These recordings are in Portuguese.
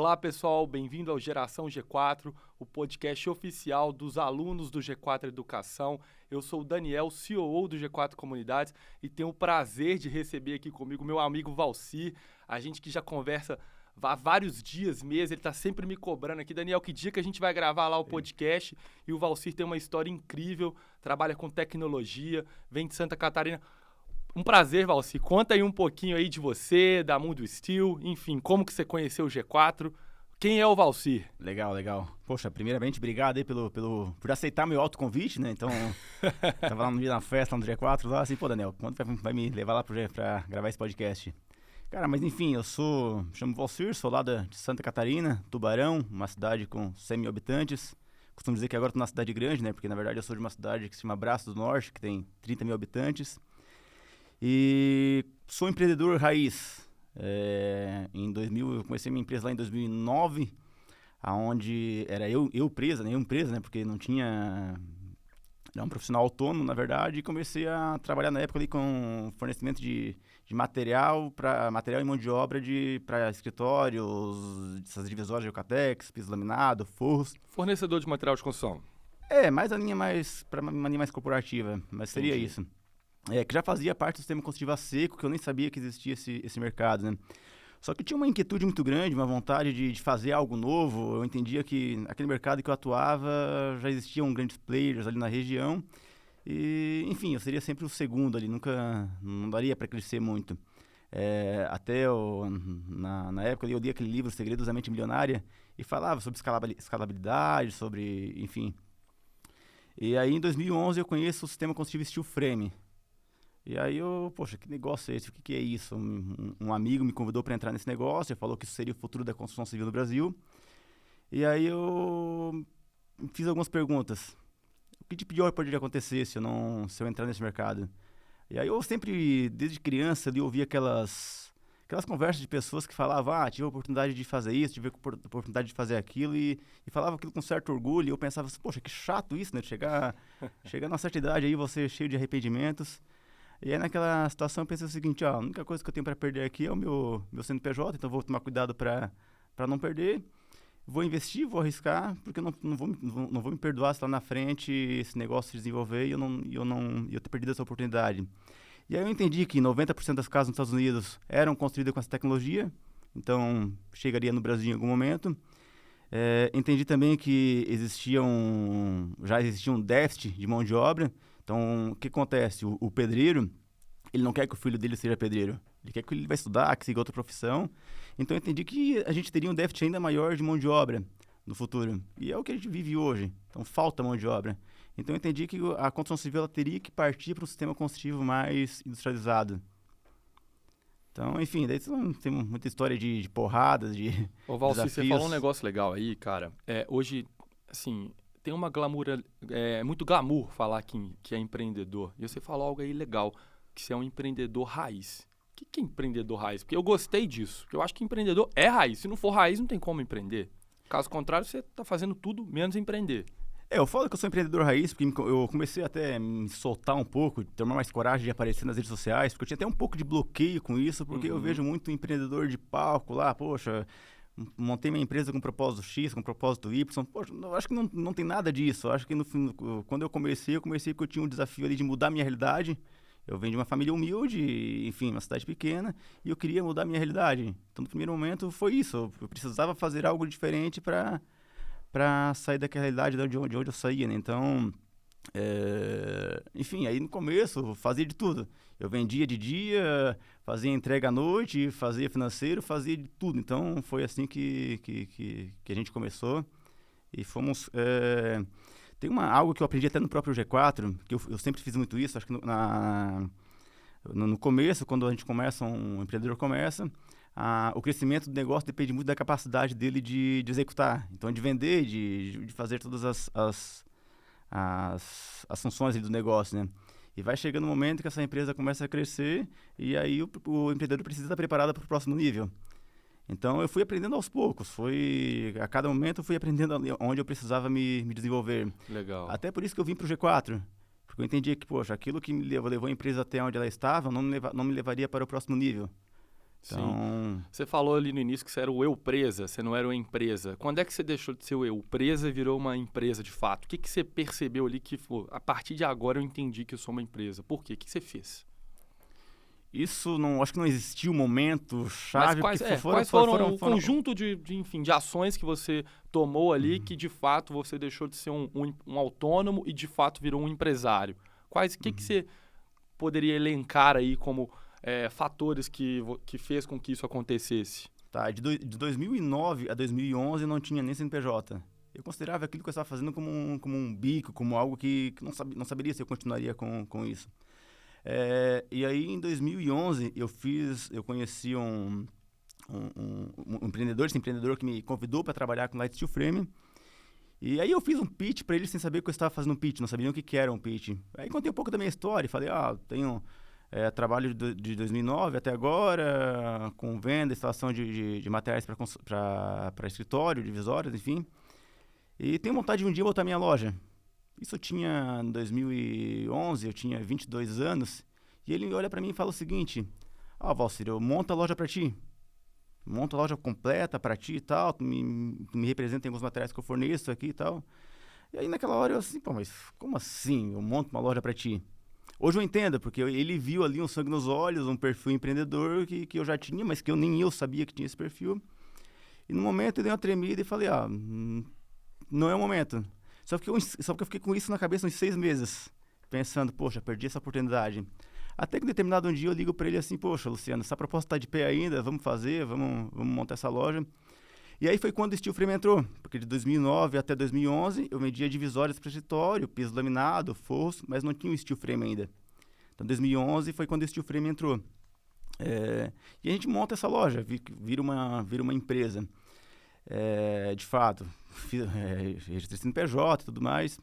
Olá, pessoal, bem-vindo ao Geração G4, o podcast oficial dos alunos do G4 Educação. Eu sou o Daniel, CEO do G4 Comunidades, e tenho o prazer de receber aqui comigo meu amigo Valcir, a gente que já conversa há vários dias, meses, ele está sempre me cobrando aqui. Daniel, que dia que a gente vai gravar lá o podcast? E o Valcir tem uma história incrível, trabalha com tecnologia, vem de Santa Catarina. Um prazer, Valcir. Conta aí um pouquinho aí de você, da Mundo Steel, enfim, como que você conheceu o G4. Quem é o Valcir? Legal. Poxa, primeiramente, obrigado aí por aceitar meu autoconvite, né? Então, tava lá no dia da festa, no G4, lá assim, pô, Daniel, quando vai me levar lá pra gravar esse podcast? Cara, mas enfim, chamo Valcir, sou lá de Santa Catarina, Tubarão, uma cidade com 100 mil habitantes. Costumo dizer que agora tô numa cidade grande, né? Porque, na verdade, eu sou de uma cidade que se chama Braço do Norte, que tem 30 mil habitantes. E sou empreendedor raiz. Eu comecei minha empresa lá em 2009, aonde era eu empresa, né? Porque não tinha... Era um profissional autônomo, na verdade, e comecei a trabalhar na época ali com fornecimento de material e mão de obra para escritórios, essas divisórias de Eucatex, piso laminado, forros. Fornecedor de material de construção. Mais a linha para uma linha mais corporativa, mas seria Entendi. isso. Que já fazia parte do sistema construtivo a seco, que eu nem sabia que existia esse mercado, né? Só que tinha uma inquietude muito grande, uma vontade de fazer algo novo. Eu entendia que aquele mercado que eu atuava já existiam grandes players ali na região. E, enfim, eu seria sempre o segundo ali, não daria para crescer muito. Na época eu li aquele livro, Segredos da Mente Milionária, e falava sobre escalabilidade, sobre, enfim. E aí em 2011 eu conheço o sistema construtivo Steel Frame. E aí poxa, que negócio é esse? O que é isso? Um amigo me convidou para entrar nesse negócio, ele falou que isso seria o futuro da construção civil no Brasil. E aí eu fiz algumas perguntas. O que de pior poderia acontecer se eu entrar nesse mercado? E aí eu sempre, desde criança, eu ouvia aquelas conversas de pessoas que falavam, tive a oportunidade de fazer isso, tive a oportunidade de fazer aquilo, e falava aquilo com certo orgulho, e eu pensava assim, poxa, que chato isso, né? Chegar numa certa idade aí, você cheio de arrependimentos. E aí naquela situação eu pensei o seguinte, a única coisa que eu tenho para perder aqui é o meu CNPJ, então eu vou tomar cuidado para não perder. Vou investir, vou arriscar, porque eu não vou me perdoar se lá na frente esse negócio se desenvolver e eu ter perdido essa oportunidade. E aí eu entendi que 90% das casas nos Estados Unidos eram construídas com essa tecnologia, então chegaria no Brasil em algum momento. Entendi também que já existia um déficit de mão de obra. Então, o que acontece? O pedreiro, ele não quer que o filho dele seja pedreiro. Ele quer que ele vai estudar, que siga outra profissão. Então, eu entendi que a gente teria um déficit ainda maior de mão de obra no futuro. E é o que a gente vive hoje. Então, falta mão de obra. Então, eu entendi que a construção civil ela teria que partir para um sistema construtivo mais industrializado. Então, enfim, daí tem muita história de porradas, de Ô, Valcir, desafios. você falou um negócio legal aí, cara. Hoje, assim, tem uma glamour, muito glamour falar que é empreendedor. E você falou algo aí legal, que você é um empreendedor raiz. O que é empreendedor raiz? Porque eu gostei disso, porque eu acho que empreendedor é raiz. Se não for raiz, não tem como empreender. Caso contrário, você está fazendo tudo menos empreender. Eu falo que eu sou empreendedor raiz, porque eu comecei até a me soltar um pouco, tomar mais coragem de aparecer nas redes sociais, porque eu tinha até um pouco de bloqueio com isso, porque eu vejo muito empreendedor de palco lá, poxa, montei minha empresa com propósito X, com propósito Y, poxa, eu acho que não tem nada disso. Eu acho que quando eu comecei porque eu tinha um desafio ali de mudar a minha realidade. Eu venho de uma família humilde, enfim, uma cidade pequena, e eu queria mudar a minha realidade. Então, no primeiro momento, foi isso. Eu precisava fazer algo diferente para sair daquela realidade de onde eu saía, né? Então, enfim, aí no começo, fazia de tudo. Eu vendia de dia, fazia entrega à noite, fazia financeiro, fazia de tudo. Então, foi assim que a gente começou. E fomos... Tem algo que eu aprendi até no próprio G4, que eu sempre fiz muito isso, acho que no começo, quando a gente começa, um empreendedor começa, o crescimento do negócio depende muito da capacidade dele de executar. Então, de vender, de fazer todas as funções do negócio, né? E vai chegando um momento que essa empresa começa a crescer e aí o empreendedor precisa estar preparado para o próximo nível. Então, eu fui aprendendo aos poucos. A cada momento, eu fui aprendendo onde eu precisava me desenvolver. Legal. Até por isso que eu vim para o G4. Porque eu entendi que, poxa, aquilo que levou a empresa até onde ela estava não me levaria para o próximo nível. Então, Você falou ali no início que você era o eu presa, você não era o empresa. Quando é que você deixou de ser o eu presa e virou uma empresa de fato? O que você percebeu ali que, a partir de agora eu entendi que eu sou uma empresa? Por quê? O que você fez? isso não, acho que não existiu um momento chave. Mas quais foram o conjunto enfim, de ações que você tomou ali que de fato você deixou de ser um autônomo e de fato virou um empresário? O que você poderia elencar aí como fatores que fez com que isso acontecesse? Tá, de 2009 a 2011 eu não tinha nem CNPJ. Eu considerava aquilo que eu estava fazendo como um bico, como algo que não saberia se eu continuaria com isso. E aí, em 2011, eu conheci um empreendedor, esse empreendedor que me convidou para trabalhar com Light Steel Frame. E aí eu fiz um pitch para ele sem saber que eu estava fazendo um pitch, não sabia nem o que era um pitch. Aí contei um pouco da minha história, falei, tenho trabalho de 2009 até agora, com venda, instalação de materiais para escritório, divisórias, enfim. E tenho vontade de um dia botar minha loja. Isso eu tinha em 2011, eu tinha 22 anos, e ele olha para mim e fala o seguinte: Valcir, eu monto a loja para ti. Monto a loja completa para ti e tal, tu me representa em alguns materiais que eu forneço aqui e tal. E aí naquela hora eu assim, mas como assim eu monto uma loja para ti? Hoje eu entendo, porque ele viu ali um sangue nos olhos, um perfil empreendedor que eu já tinha, mas que nem eu sabia que tinha esse perfil. E no momento eu dei uma tremida e falei, não é o momento. Só que eu fiquei com isso na cabeça uns 6 meses, pensando, poxa, perdi essa oportunidade. Até que em determinado dia eu ligo para ele assim, poxa, Luciano, essa proposta está de pé ainda, vamos fazer, vamos montar essa loja. E aí foi quando o Steel Frame entrou, porque de 2009 até 2011 eu vendia divisórias para escritório, piso laminado, forros, mas não tinha o Steel Frame ainda. Então 2011 foi quando o Steel Frame entrou. E a gente monta essa loja, vira uma empresa. De fato, registrei CNPJ e tudo mais.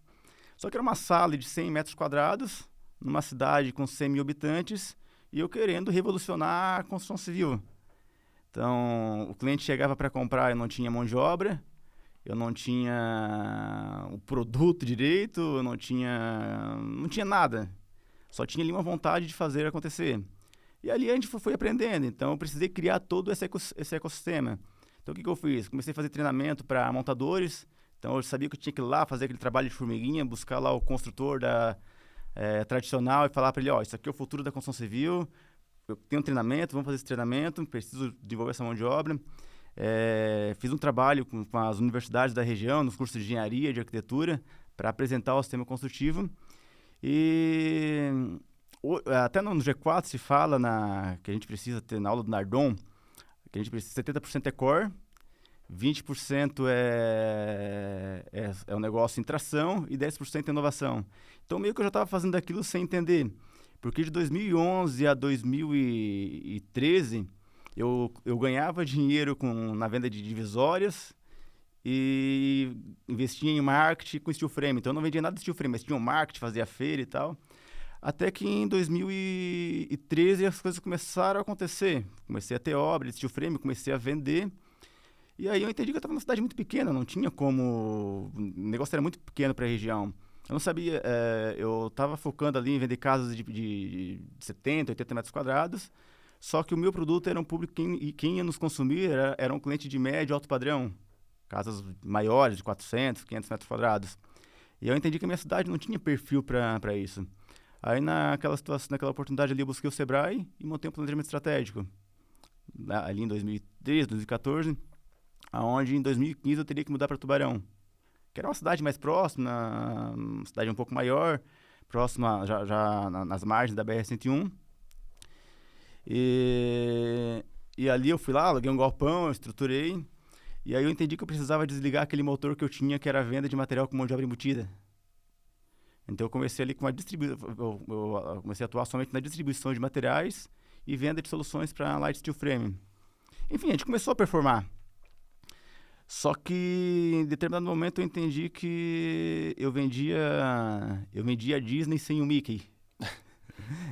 Só que era uma sala de 100 metros quadrados, numa cidade com 100 mil habitantes, e eu querendo revolucionar a construção civil. Então, o cliente chegava para comprar, eu não tinha mão de obra, eu não tinha o produto direito, eu não tinha nada. Só tinha ali uma vontade de fazer acontecer. E ali a gente foi aprendendo, então eu precisei criar todo esse ecossistema. Então, o que eu fiz? Comecei a fazer treinamento para montadores. Então, eu sabia que eu tinha que ir lá fazer aquele trabalho de formiguinha, buscar lá o construtor tradicional e falar para ele, isso aqui é o futuro da construção civil, eu tenho um treinamento, vamos fazer esse treinamento, preciso desenvolver essa mão de obra. Fiz um trabalho com as universidades da região, nos cursos de engenharia, de arquitetura, para apresentar o sistema construtivo. E até no G4 se fala que a gente precisa ter, na aula do Nardon, que a gente precisa 70% é core, 20% é um negócio em tração e 10% é inovação. Então, meio que eu já estava fazendo aquilo sem entender. Porque de 2011 a 2013, eu ganhava dinheiro na venda de divisórias e investia em marketing com steel frame. Então, eu não vendia nada de steel frame, mas tinha um marketing, fazia feira e tal. Até que em 2013 as coisas começaram a acontecer. Comecei a ter obra de steel frame, comecei a vender. E aí eu entendi que eu estava numa cidade muito pequena, não tinha como... O negócio era muito pequeno para a região. Eu não sabia... eu estava focando ali em vender casas de 70, 80 metros quadrados. Só que o meu produto era um público... Quem ia nos consumir era um cliente de médio e alto padrão. Casas maiores, de 400, 500 metros quadrados. E eu entendi que a minha cidade não tinha perfil para isso. Aí, naquela oportunidade ali, eu busquei o Sebrae e montei um planejamento estratégico. Ali em 2013, 2014, onde em 2015 eu teria que mudar para Tubarão, que era uma cidade mais próxima, uma cidade um pouco maior, próxima já nas margens da BR-101. E ali eu fui lá, aluguei um galpão, eu estruturei, e aí eu entendi que eu precisava desligar aquele motor que eu tinha, que era a venda de material com mão de obra embutida. Então eu comecei ali com eu comecei a atuar somente na distribuição de materiais e venda de soluções para Light Steel Frame. Enfim, a gente começou a performar. Só que em determinado momento eu entendi que eu vendia a Disney sem o Mickey.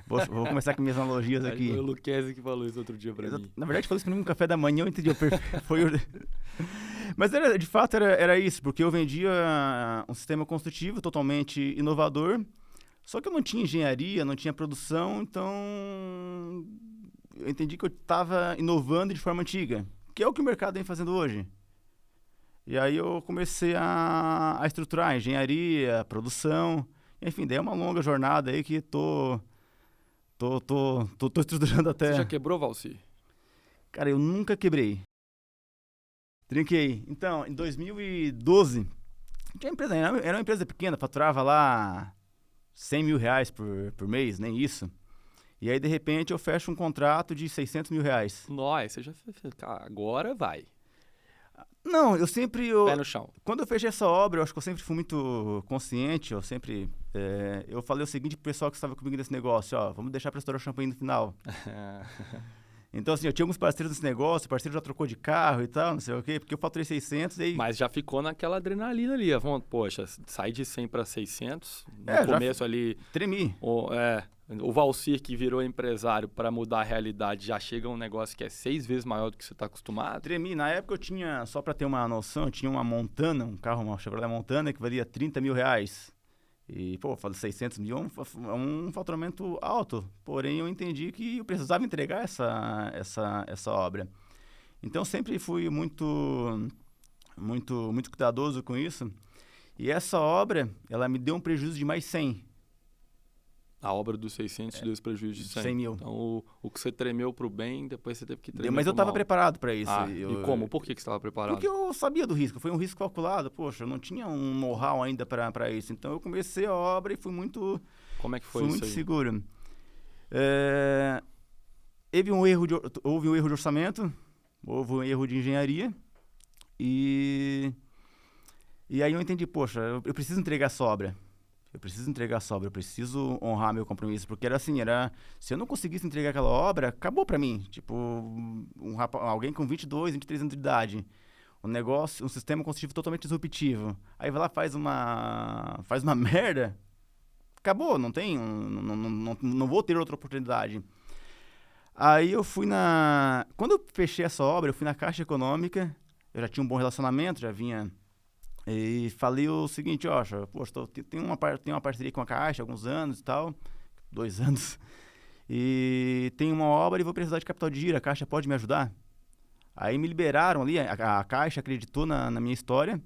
Vou começar com minhas analogias aqui. Foi o Luquezzi que falou isso outro dia pra mim. Na verdade, falou isso comigo no café da manhã, eu entendi. Mas de fato era isso, porque eu vendia um sistema construtivo totalmente inovador, só que eu não tinha engenharia, não tinha produção, então eu entendi que eu estava inovando de forma antiga, que é o que o mercado vem fazendo hoje. E aí eu comecei a estruturar a engenharia, produção, enfim, daí é uma longa jornada aí que tô estruturando até... Você já quebrou, Valci? Cara, eu nunca quebrei. Trinquei. Então, em 2012, tinha empresa, era uma empresa pequena, faturava lá 100 mil reais por mês, nem isso. E aí, de repente, eu fecho um contrato de 600 mil reais. Nossa, você já... Agora vai. Não, eu sempre... Pé no chão. Quando eu fechei essa obra, eu acho que eu sempre fui muito consciente, eu sempre... eu falei o seguinte pro pessoal que estava comigo nesse negócio, ó, vamos deixar pra estourar o champanhe no final. Então, assim, eu tinha alguns parceiros nesse negócio, o parceiro já trocou de carro e tal, não sei o quê, porque eu faturei 600 e... Mas já ficou naquela adrenalina ali, poxa, sair de 100 para 600, no já começo ali... Tremi. O Valcir que virou empresário para mudar a realidade já chega a um negócio que é 6 vezes maior do que você está acostumado. Tremi. Na época eu tinha, só para ter uma noção, eu tinha uma Montana, um carro, uma Chevrolet Montana, que valia 30 mil reais. E, pô, eu falei 600 mil é um faturamento alto. Porém, eu entendi que eu precisava entregar essa obra. Então, sempre fui muito cuidadoso com isso. E essa obra, ela me deu um prejuízo de mais 100. A obra dos 600 deu esse prejuízo de 100 mil. Então, o que você tremeu pro bem, depois você teve que tremer Mas eu estava preparado para isso. E como? Por que você estava preparado? Porque eu sabia do risco. Foi um risco calculado. Poxa, eu não tinha um know-how ainda para isso. Então, eu comecei a obra e fui muito... Como é que foi isso muito aí? Seguro. Houve um erro de orçamento, houve um erro de engenharia. E aí eu entendi, poxa, eu preciso entregar essa obra. Eu preciso honrar meu compromisso, porque era assim, se eu não conseguisse entregar aquela obra, acabou pra mim. Tipo, alguém com 22, 23 anos de idade, um sistema construtivo totalmente disruptivo. Aí vai lá, faz uma merda, acabou, não vou ter outra oportunidade. Aí eu quando eu fechei essa obra, eu fui na Caixa Econômica, eu já tinha um bom relacionamento, já vinha... E falei o seguinte, poxa, tenho uma parceria com a Caixa há alguns anos e tal, 2 anos, e tenho uma obra e vou precisar de capital de giro, a Caixa pode me ajudar? Aí me liberaram ali, a Caixa acreditou na minha história,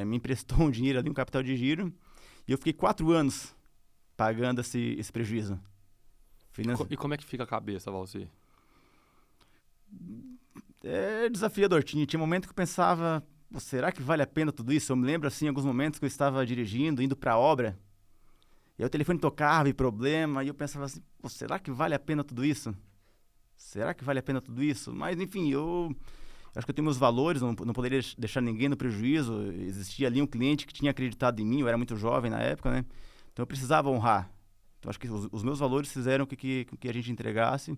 me emprestou um dinheiro ali, um capital de giro, e eu fiquei 4 anos pagando esse prejuízo. E como é que fica a cabeça, Valci? É desafiador, tinha momento que eu pensava... Será que vale a pena tudo isso? Eu me lembro, assim, alguns momentos que eu estava dirigindo, indo para a obra, e aí o telefone tocava e problema, e eu pensava assim, será que vale a pena tudo isso? Mas, enfim, eu acho que eu tenho meus valores, não poderia deixar ninguém no prejuízo. Existia ali um cliente que tinha acreditado em mim, eu era muito jovem na época, né? Então eu precisava honrar. Então acho que os meus valores fizeram com que a gente entregasse.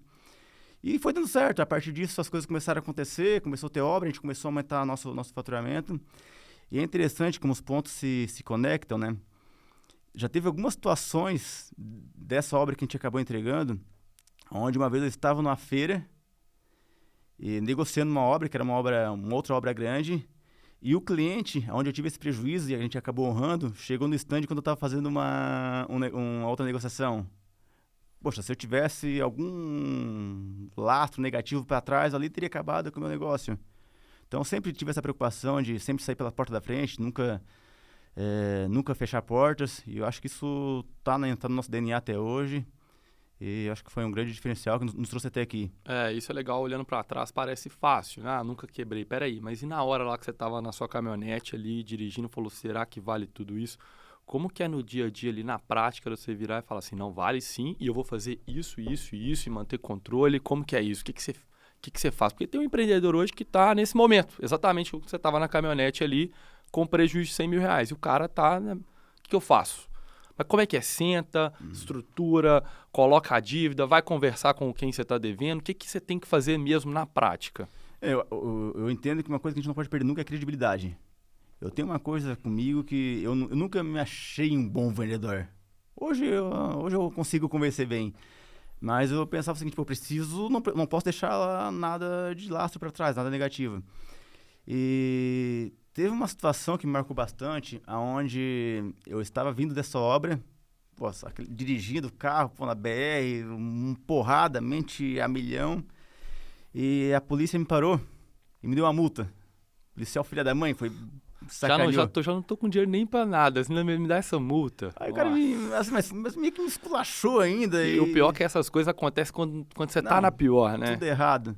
E foi dando certo. A partir disso, as coisas começaram a acontecer, começou a ter obra, a gente começou a aumentar nosso faturamento. E é interessante como os pontos se conectam, né? Já teve algumas situações dessa obra que a gente acabou entregando, onde uma vez eu estava numa feira e negociando uma obra, que era uma outra obra grande, e o cliente, onde eu tive esse prejuízo e a gente acabou honrando, chegou no stand quando eu estava fazendo uma outra negociação. Poxa, se eu tivesse algum lastro negativo para trás, ali teria acabado com o meu negócio. Então, sempre tive essa preocupação de sempre sair pela porta da frente, nunca fechar portas. E eu acho que isso tá no nosso DNA até hoje. E eu acho que foi um grande diferencial que nos trouxe até aqui. Isso é legal, olhando para trás parece fácil. Nunca quebrei. Peraí, mas e na hora lá que você estava na sua caminhonete ali, dirigindo, falou, será que vale tudo isso? Como que é no dia a dia ali, na prática, você virar e falar assim, não, vale sim, e eu vou fazer isso, isso e isso, e manter controle? Como que é isso? O que você faz? Porque tem um empreendedor hoje que está nesse momento, exatamente como você estava na caminhonete ali, com prejuízo de 100 mil reais, e o cara está, né? O que eu faço? Mas como é que é? Senta, estrutura, coloca a dívida, vai conversar com quem você está devendo, o que você tem que fazer mesmo na prática? Eu entendo que uma coisa que a gente não pode perder nunca é a credibilidade. Eu tenho uma coisa comigo que eu nunca me achei um bom vendedor. Hoje eu consigo convencer bem. Mas eu pensava o seguinte, não posso deixar nada de lastro para trás, nada negativo. E teve uma situação que me marcou bastante, onde eu estava vindo dessa obra, Nossa, dirigindo o carro, pô, na BR, porrada, mente a milhão. E a polícia me parou e me deu uma multa. O policial filha da mãe foi sacaneou. Já não tô com dinheiro nem pra nada, assim, me dá essa multa. Aí o cara assim, mas meio que me esculachou ainda. E o pior é que essas coisas acontecem quando você tá na pior, né? Tudo errado.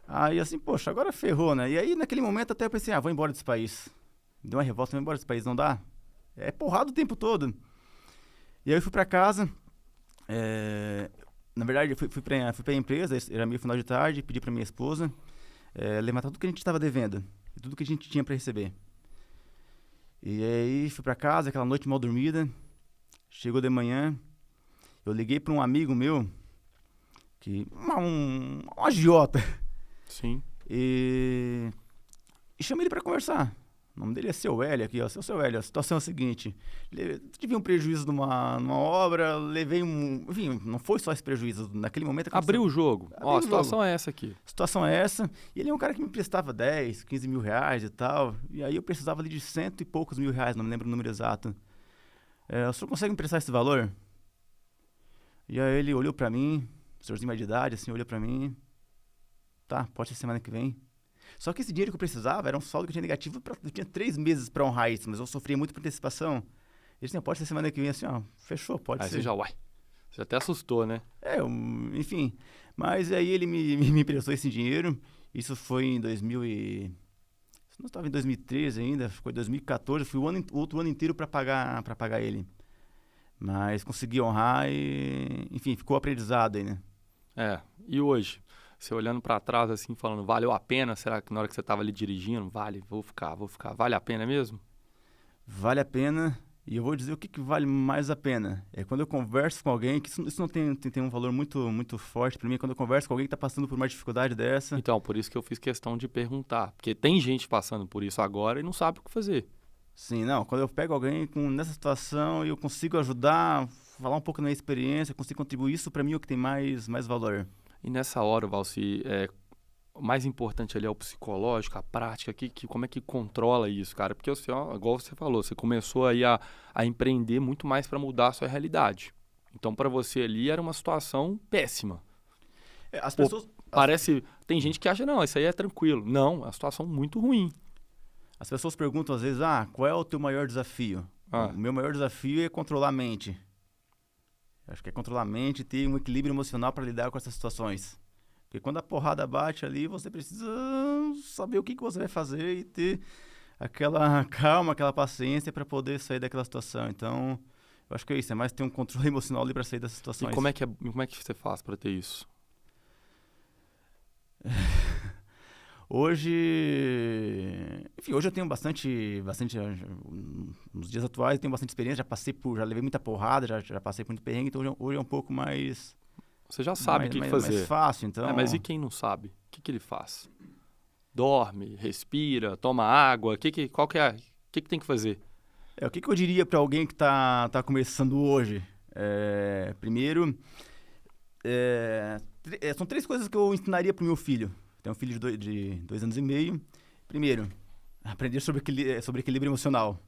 Aí assim, poxa, agora ferrou, né? E aí naquele momento até eu pensei, vou embora desse país. Me deu uma revolta, vou embora desse país, não dá? É porrada o tempo todo. E aí eu fui pra casa, na verdade eu fui pra empresa, era meio final de tarde, pedi pra minha esposa levantar tudo que a gente estava devendo, tudo que a gente tinha pra receber. E aí fui pra casa, aquela noite mal dormida, chegou de manhã, eu liguei pra um amigo meu, um agiota. Sim. E chamei ele pra conversar. O nome dele é Seu Hélio aqui, ó. Seu Hélio, a situação é a seguinte. Tive um prejuízo numa obra, levei enfim, não foi só esse prejuízo. Naquele momento... Abriu o jogo. A situação é essa aqui. A situação é essa. E ele é um cara que me prestava 10, 15 mil reais e tal. E aí eu precisava ali de 100 e poucos mil reais, não me lembro o número exato. O senhor consegue me prestar esse valor? E aí ele olhou pra mim, o senhorzinho mais de idade, assim, olhou pra mim. Tá, pode ser semana que vem. Só que esse dinheiro que eu precisava era um saldo que eu tinha negativo, eu tinha 3 meses pra honrar isso, mas eu sofria muito por antecipação. Ele disse, pode ser semana que vem, assim, fechou, pode ser. Aí você até assustou, né? Enfim. Mas aí ele me emprestou esse dinheiro, isso foi em 2000 e... Não estava em 2013 ainda, ficou em 2014, fui o outro ano inteiro pra pagar ele. Mas consegui honrar e, enfim, ficou aprendizado aí, né? E hoje? Você olhando pra trás assim, falando, valeu a pena? Será que na hora que você tava ali dirigindo, vou ficar. Vale a pena mesmo? Vale a pena. E eu vou dizer o que vale mais a pena. É quando eu converso com alguém, que isso não tem um valor muito, muito forte pra mim, quando eu converso com alguém que tá passando por uma dificuldade dessa. Então, por isso que eu fiz questão de perguntar. Porque tem gente passando por isso agora e não sabe o que fazer. Sim, não. Quando eu pego alguém nessa situação e eu consigo ajudar, falar um pouco da minha experiência, consigo contribuir, isso pra mim é o que tem mais valor. E nessa hora, Valci, o mais importante ali é o psicológico, a prática, como é que controla isso, cara? Porque, assim, igual você falou, você começou aí a empreender muito mais para mudar a sua realidade. Então, para você ali, era uma situação péssima. As pessoas... Tem gente que acha, não, isso aí é tranquilo. Não, é uma situação muito ruim. As pessoas perguntam, às vezes, qual é o teu maior desafio? O meu maior desafio é controlar a mente. Acho que é controlar a mente e ter um equilíbrio emocional para lidar com essas situações. Porque quando a porrada bate ali, você precisa saber o que você vai fazer e ter aquela calma, aquela paciência para poder sair daquela situação. Então, eu acho que é isso. É mais ter um controle emocional ali para sair dessas situações. E como é que você faz para ter isso? Hoje eu tenho bastante, nos dias atuais eu tenho bastante experiência, já levei muita porrada, já passei por muito perrengue, então hoje é um pouco mais... Você já sabe o que fazer. Mais fácil, então... Mas e quem não sabe? O que ele faz? Dorme, respira, toma água, o que tem que fazer? O que eu diria para alguém que tá começando hoje? Primeiro, são 3 coisas que eu ensinaria pro meu filho. Tenho um filho de 2 anos e meio. Primeiro, aprender sobre equilíbrio emocional.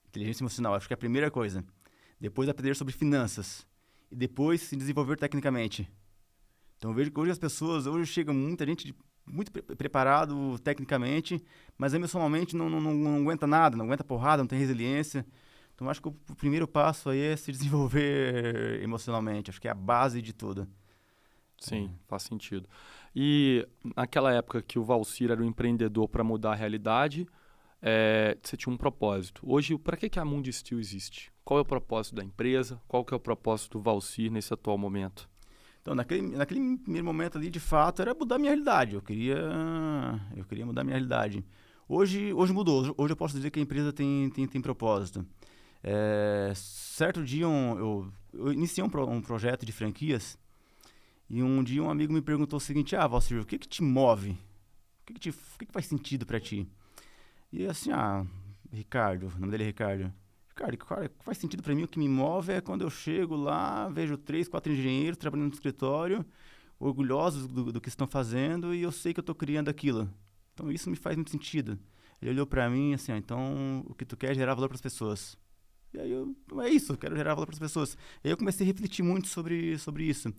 Inteligência emocional, acho que é a primeira coisa. Depois, aprender sobre finanças. E depois, se desenvolver tecnicamente. Então, eu vejo que hoje chega muita gente muito preparado tecnicamente, mas emocionalmente não aguenta nada, não aguenta porrada, não tem resiliência. Então, acho que o primeiro passo aí é se desenvolver emocionalmente. Acho que é a base de tudo. Sim, faz sentido. E naquela época que o Valcir era um empreendedor para mudar a realidade, você tinha um propósito. Hoje, para que a Mundi Steel existe? Qual é o propósito da empresa? Qual que é o propósito do Valcir nesse atual momento? Então, naquele primeiro momento ali, de fato, era mudar a minha realidade. Eu queria mudar a minha realidade. Hoje mudou. Hoje eu posso dizer que a empresa tem propósito. Certo dia, eu iniciei um projeto de franquias. E um dia um amigo me perguntou o seguinte, Valcir, o que te move? O que faz sentido pra ti? E assim, Ricardo, o nome dele é Ricardo. Ricardo, o que faz sentido pra mim, o que me move é quando eu chego lá, vejo 3, 4 engenheiros trabalhando no escritório, orgulhosos do que estão fazendo, e eu sei que eu tô criando aquilo. Então isso me faz muito sentido. Ele olhou pra mim assim, então o que tu quer é gerar valor pras pessoas. E aí é isso, eu quero gerar valor para as pessoas. E aí eu comecei a refletir muito sobre isso.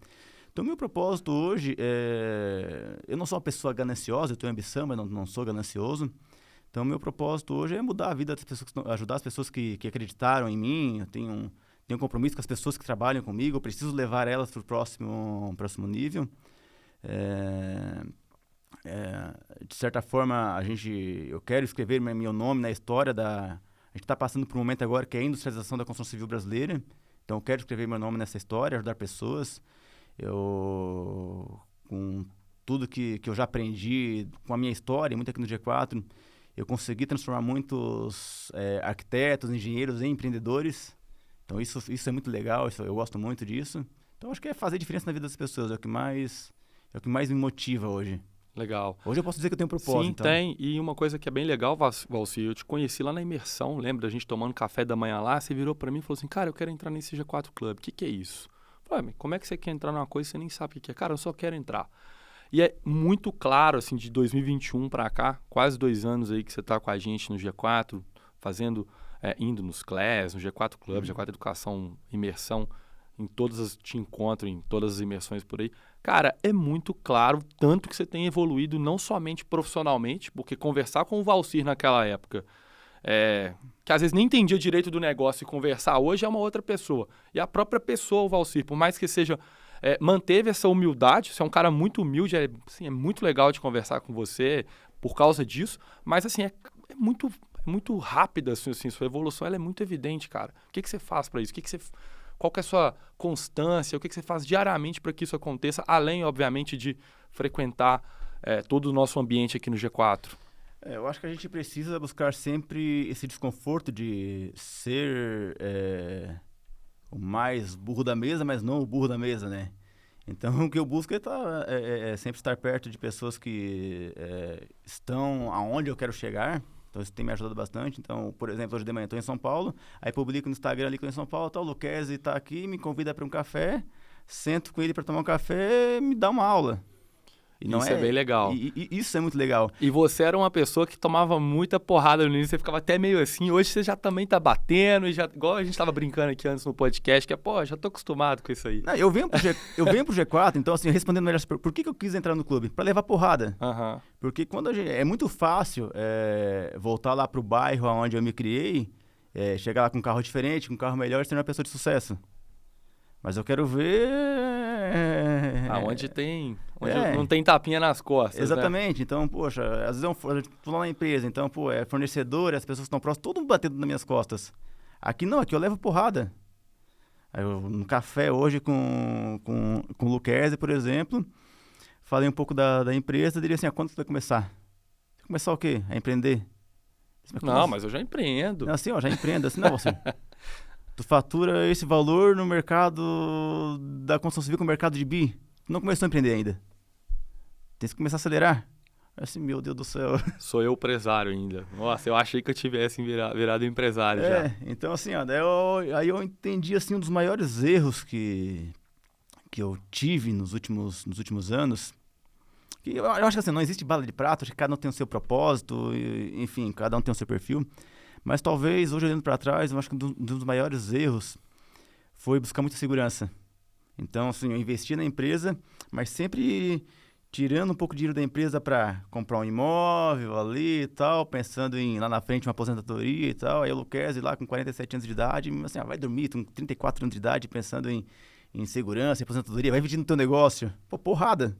Então, meu propósito hoje é... Eu não sou uma pessoa gananciosa, eu tenho ambição, mas não sou ganancioso. Então, meu propósito hoje é mudar a vida das pessoas, ajudar as pessoas que acreditaram em mim. Eu tenho um compromisso com as pessoas que trabalham comigo, eu preciso levar elas para o próximo nível. De certa forma, eu quero escrever meu nome na história da... A gente está passando por um momento agora que é a industrialização da construção civil brasileira. Então, eu quero escrever meu nome nessa história, ajudar pessoas. Com tudo que eu já aprendi, com a minha história, muito aqui no G4, eu consegui transformar muitos arquitetos, engenheiros em empreendedores. Então, isso é muito legal, eu gosto muito disso. Então, acho que é fazer diferença na vida das pessoas, é o que mais me motiva hoje. Legal. Hoje eu posso dizer que eu tenho um propósito. Sim, então. tem. E uma coisa que é bem legal, Valci, eu te conheci lá na imersão, lembra da gente tomando café da manhã lá? Você virou para mim e falou assim, cara, eu quero entrar nesse G4 Club, o que é isso? Eu falei, como é que você quer entrar numa coisa que você nem sabe o que é? Cara, eu só quero entrar. E é muito claro, assim, de 2021 para cá, quase 2 anos aí que você está com a gente no G4, indo nos CLES, no G4 Club, G4 Educação, imersão, te encontro em todas as imersões por aí. Cara, é muito claro tanto que você tem evoluído não somente profissionalmente, porque conversar com o Valcir naquela época, que às vezes nem entendia direito do negócio e conversar hoje é uma outra pessoa. E a própria pessoa, o Valcir, por mais que seja... manteve essa humildade, você é um cara muito humilde, é muito legal de conversar com você por causa disso, mas assim, é muito rápida assim, sua evolução, ela é muito evidente, cara. O que você faz para isso? Qual que é a sua constância? O que você faz diariamente para que isso aconteça, além, obviamente, de frequentar todo o nosso ambiente aqui no G4? Eu acho que a gente precisa buscar sempre esse desconforto de ser o mais burro da mesa, mas não o burro da mesa, né? Então, o que eu busco é sempre estar perto de pessoas que estão aonde eu quero chegar. Então, isso tem me ajudado bastante. Então, por exemplo, hoje de manhã estou em São Paulo, aí publico no Instagram ali que eu estou em São Paulo, o Luquezzi está aqui, me convida para um café, sento com ele para tomar um café, me dá uma aula. Isso é bem legal. Isso é muito legal. E você era uma pessoa que tomava muita porrada no início, você ficava até meio assim. Hoje você já também tá batendo, igual a gente tava brincando aqui antes no podcast, que já tô acostumado com isso aí. Não, eu venho pro G4, então assim, respondendo melhor, por que eu quis entrar no clube? Para levar porrada. Uhum. Porque quando é muito fácil voltar lá pro bairro onde eu me criei, chegar lá com um carro diferente, com um carro melhor e ser uma pessoa de sucesso. Mas eu quero ver... Onde não tem tapinha nas costas, exatamente. Né? Então, poxa, às vezes eu tô lá na empresa, então, fornecedor, as pessoas que estão próximas, todo mundo batendo nas minhas costas. Aqui não, aqui eu levo porrada. No café hoje com o Luquezzi, por exemplo, falei um pouco da empresa, diria assim, quando você vai começar? Vai começar o quê? A empreender? Não, mas eu já empreendo. Não, assim, já empreendo. Assim, não, você... Tu fatura esse valor no mercado da construção civil com o mercado de BI. Tu não começou a empreender ainda. Tem que começar a acelerar. Assim, meu Deus do céu. Sou eu empresário ainda. Nossa, eu achei que eu tivesse virado empresário já. Então assim, aí eu entendi assim, um dos maiores erros que eu tive nos últimos anos. Que eu acho que assim, não existe bala de prata, acho que cada um tem o seu propósito, enfim, cada um tem o seu perfil. Mas talvez, hoje olhando para trás, eu acho que um dos maiores erros foi buscar muita segurança. Então, assim, eu investi na empresa, mas sempre tirando um pouco de dinheiro da empresa para comprar um imóvel ali e tal, pensando em, lá na frente, uma aposentadoria e tal. Aí o Luquezzi lá com 47 anos de idade, assim, vai dormir, com 34 anos de idade, pensando em segurança, em aposentadoria, vai investir no teu negócio. Pô, porrada.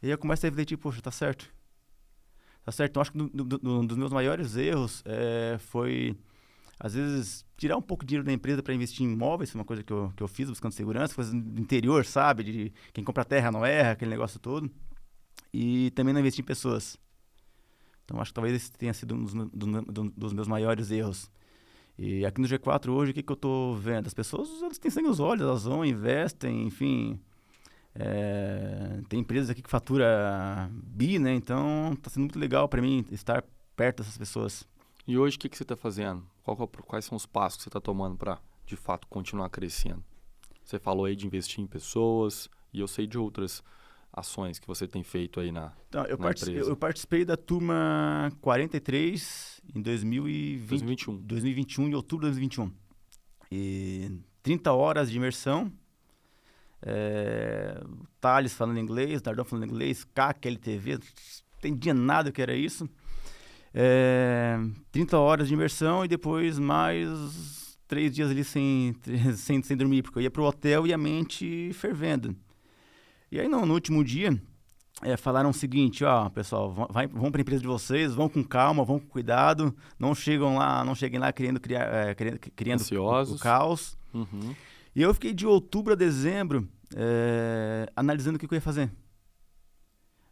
E aí eu começo a refletir, poxa, tá certo. Tá certo? Então, acho que um dos meus maiores erros foi, às vezes, tirar um pouco de dinheiro da empresa para investir em imóveis, foi uma coisa que eu fiz buscando segurança, coisa do interior, sabe? De quem compra terra não erra, aquele negócio todo. E também não investir em pessoas. Então, acho que talvez esse tenha sido um dos meus maiores erros. E aqui no G4 hoje, o que eu tô vendo? As pessoas, elas têm sangue nos olhos, elas vão, investem, enfim... tem empresas aqui que fatura bi, né? Então tá sendo muito legal para mim estar perto dessas pessoas. E hoje o que você está fazendo? Quais são os passos que você está tomando para, de fato, continuar crescendo? Você falou aí de investir em pessoas e eu sei de outras ações que você tem feito aí na empresa. Eu participei da turma 43 em 2021, em outubro de 2021. E 30 horas de imersão. Thales falando inglês, Nardão falando inglês, CAC, LTV, não entendia nada o que era isso. 30 horas de imersão e depois mais 3 dias ali sem dormir, porque eu ia pro hotel e a mente fervendo. E aí no último dia, falaram o seguinte, ó, pessoal, vão para a empresa de vocês, vão com calma, vão com cuidado, não cheguem lá criando Ansiosos. o caos. Uhum. E eu fiquei de outubro a dezembro analisando o que eu ia fazer.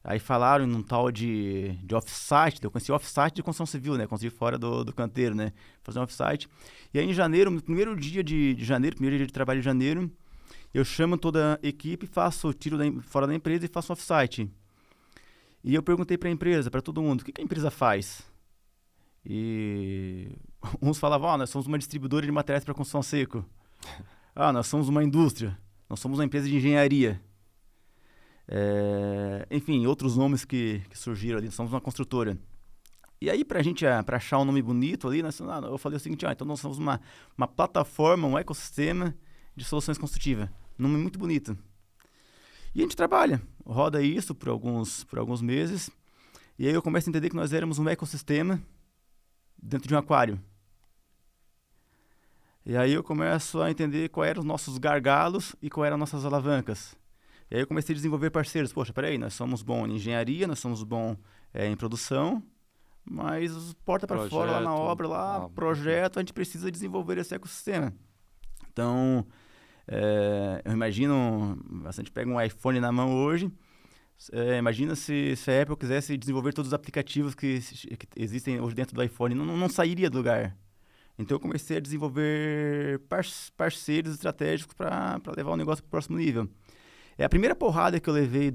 Aí falaram num tal de off-site, eu conheci off-site de construção civil, né? Construir fora do canteiro, né? Fazer um off-site. E aí em janeiro, no primeiro dia de janeiro, primeiro dia de trabalho de janeiro, eu chamo toda a equipe, tiro fora da empresa e faço um off-site. E eu perguntei para a empresa, para todo mundo, o que a empresa faz? E uns falavam, nós somos uma distribuidora de materiais para construção seco. Nós somos uma indústria, nós somos uma empresa de engenharia. Enfim, outros nomes que surgiram ali, nós somos uma construtora. E aí, pra gente pra achar um nome bonito ali, eu falei o seguinte, então nós somos uma plataforma, um ecossistema de soluções construtivas. Nome muito bonito. E a gente trabalha, roda isso por alguns meses, e aí eu começo a entender que nós éramos um ecossistema dentro de um aquário. E aí eu começo a entender quais eram os nossos gargalos e quais eram as nossas alavancas. E aí eu comecei a desenvolver parceiros. Poxa, peraí, nós somos bons em engenharia, nós somos bons em produção, mas porta para fora lá na obra, projeto, a gente precisa desenvolver esse ecossistema. Então, eu imagino, a gente pega um iPhone na mão hoje, imagina se a Apple quisesse desenvolver todos os aplicativos que existem hoje dentro do iPhone, não sairia do lugar. Então eu comecei a desenvolver parceiros estratégicos para levar o negócio para o próximo nível. A primeira porrada que eu levei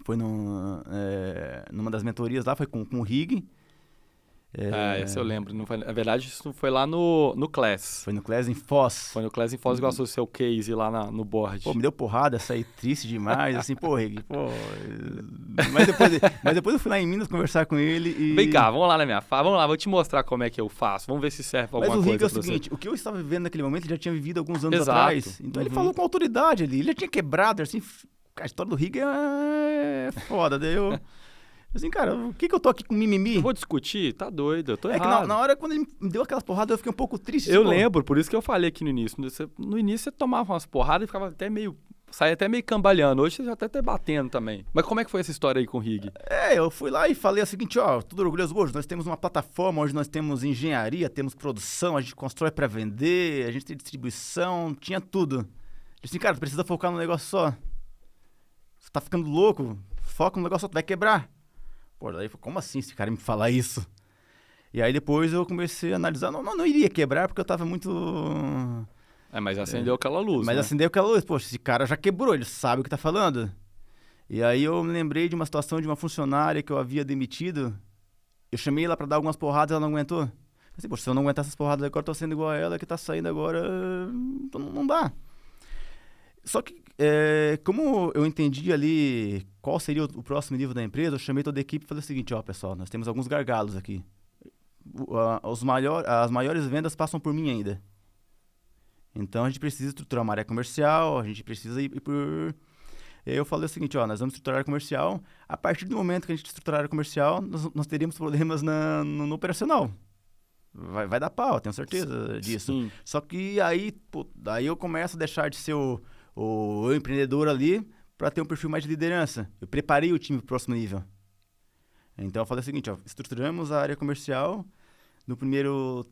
foi numa das mentorias lá, foi com o Rig. Esse eu lembro. Não foi, na verdade, isso foi lá no Class. Foi no Class em Foz. Foi no Class em Foz que gostou do seu case lá no board. Pô, me deu porrada, saí triste demais, assim, Rig, Mas depois eu fui lá em Minas conversar com ele e... Vem cá, vamos lá na minha fala, vamos lá, vou te mostrar como é que eu faço, vamos ver se serve pra alguma coisa. Mas o Rig é o seguinte, o que eu estava vivendo naquele momento, ele já tinha vivido alguns anos atrás. Então ele falou com autoridade ali, ele já tinha quebrado, assim, a história do Rig é foda, daí eu... Assim, cara, o que eu tô aqui com mimimi? Eu vou discutir? Tá doido, eu tô errado. É que na hora, quando ele me deu aquelas porradas, eu fiquei um pouco triste. Eu lembro, por isso que eu falei aqui no início. No início você tomava umas porradas e ficava saia até meio cambalhando. Hoje você já tá até batendo também. Mas como é que foi essa história aí com o Rig? Eu fui lá e falei o seguinte, tudo orgulhoso hoje, nós temos uma plataforma, hoje nós temos engenharia, temos produção, a gente constrói pra vender, a gente tem distribuição, tinha tudo. Eu disse assim, cara, tu precisa focar num negócio só. Você tá ficando louco? Foca no negócio só, tu vai quebrar. Pô, daí, como assim esse cara me falar isso? E aí depois eu comecei a analisar, não iria quebrar porque eu tava muito... Mas acendeu aquela luz, Mas acendeu aquela luz, poxa, esse cara já quebrou, ele sabe o que tá falando. E aí eu me lembrei de uma situação de uma funcionária que eu havia demitido, eu chamei ela pra dar algumas porradas e ela não aguentou. Eu pensei, poxa, se eu não aguentar essas porradas agora, eu tô sendo igual a ela que tá saindo agora, então não dá. Só que, como eu entendi ali qual seria o próximo nível da empresa, eu chamei toda a equipe e falei o seguinte, pessoal, nós temos alguns gargalos aqui. As maiores vendas passam por mim ainda. Então a gente precisa estruturar uma área comercial, a gente precisa ir por... E aí eu falei o seguinte, nós vamos estruturar a área comercial. A partir do momento que a gente estruturar a área comercial, nós teríamos problemas no operacional. Vai dar pau, tenho certeza disso. Sim. Só que aí, daí eu começo a deixar de ser o empreendedor ali para ter um perfil mais de liderança. Eu preparei o time para o próximo nível. Então eu falei o seguinte, estruturamos a área comercial no primeiro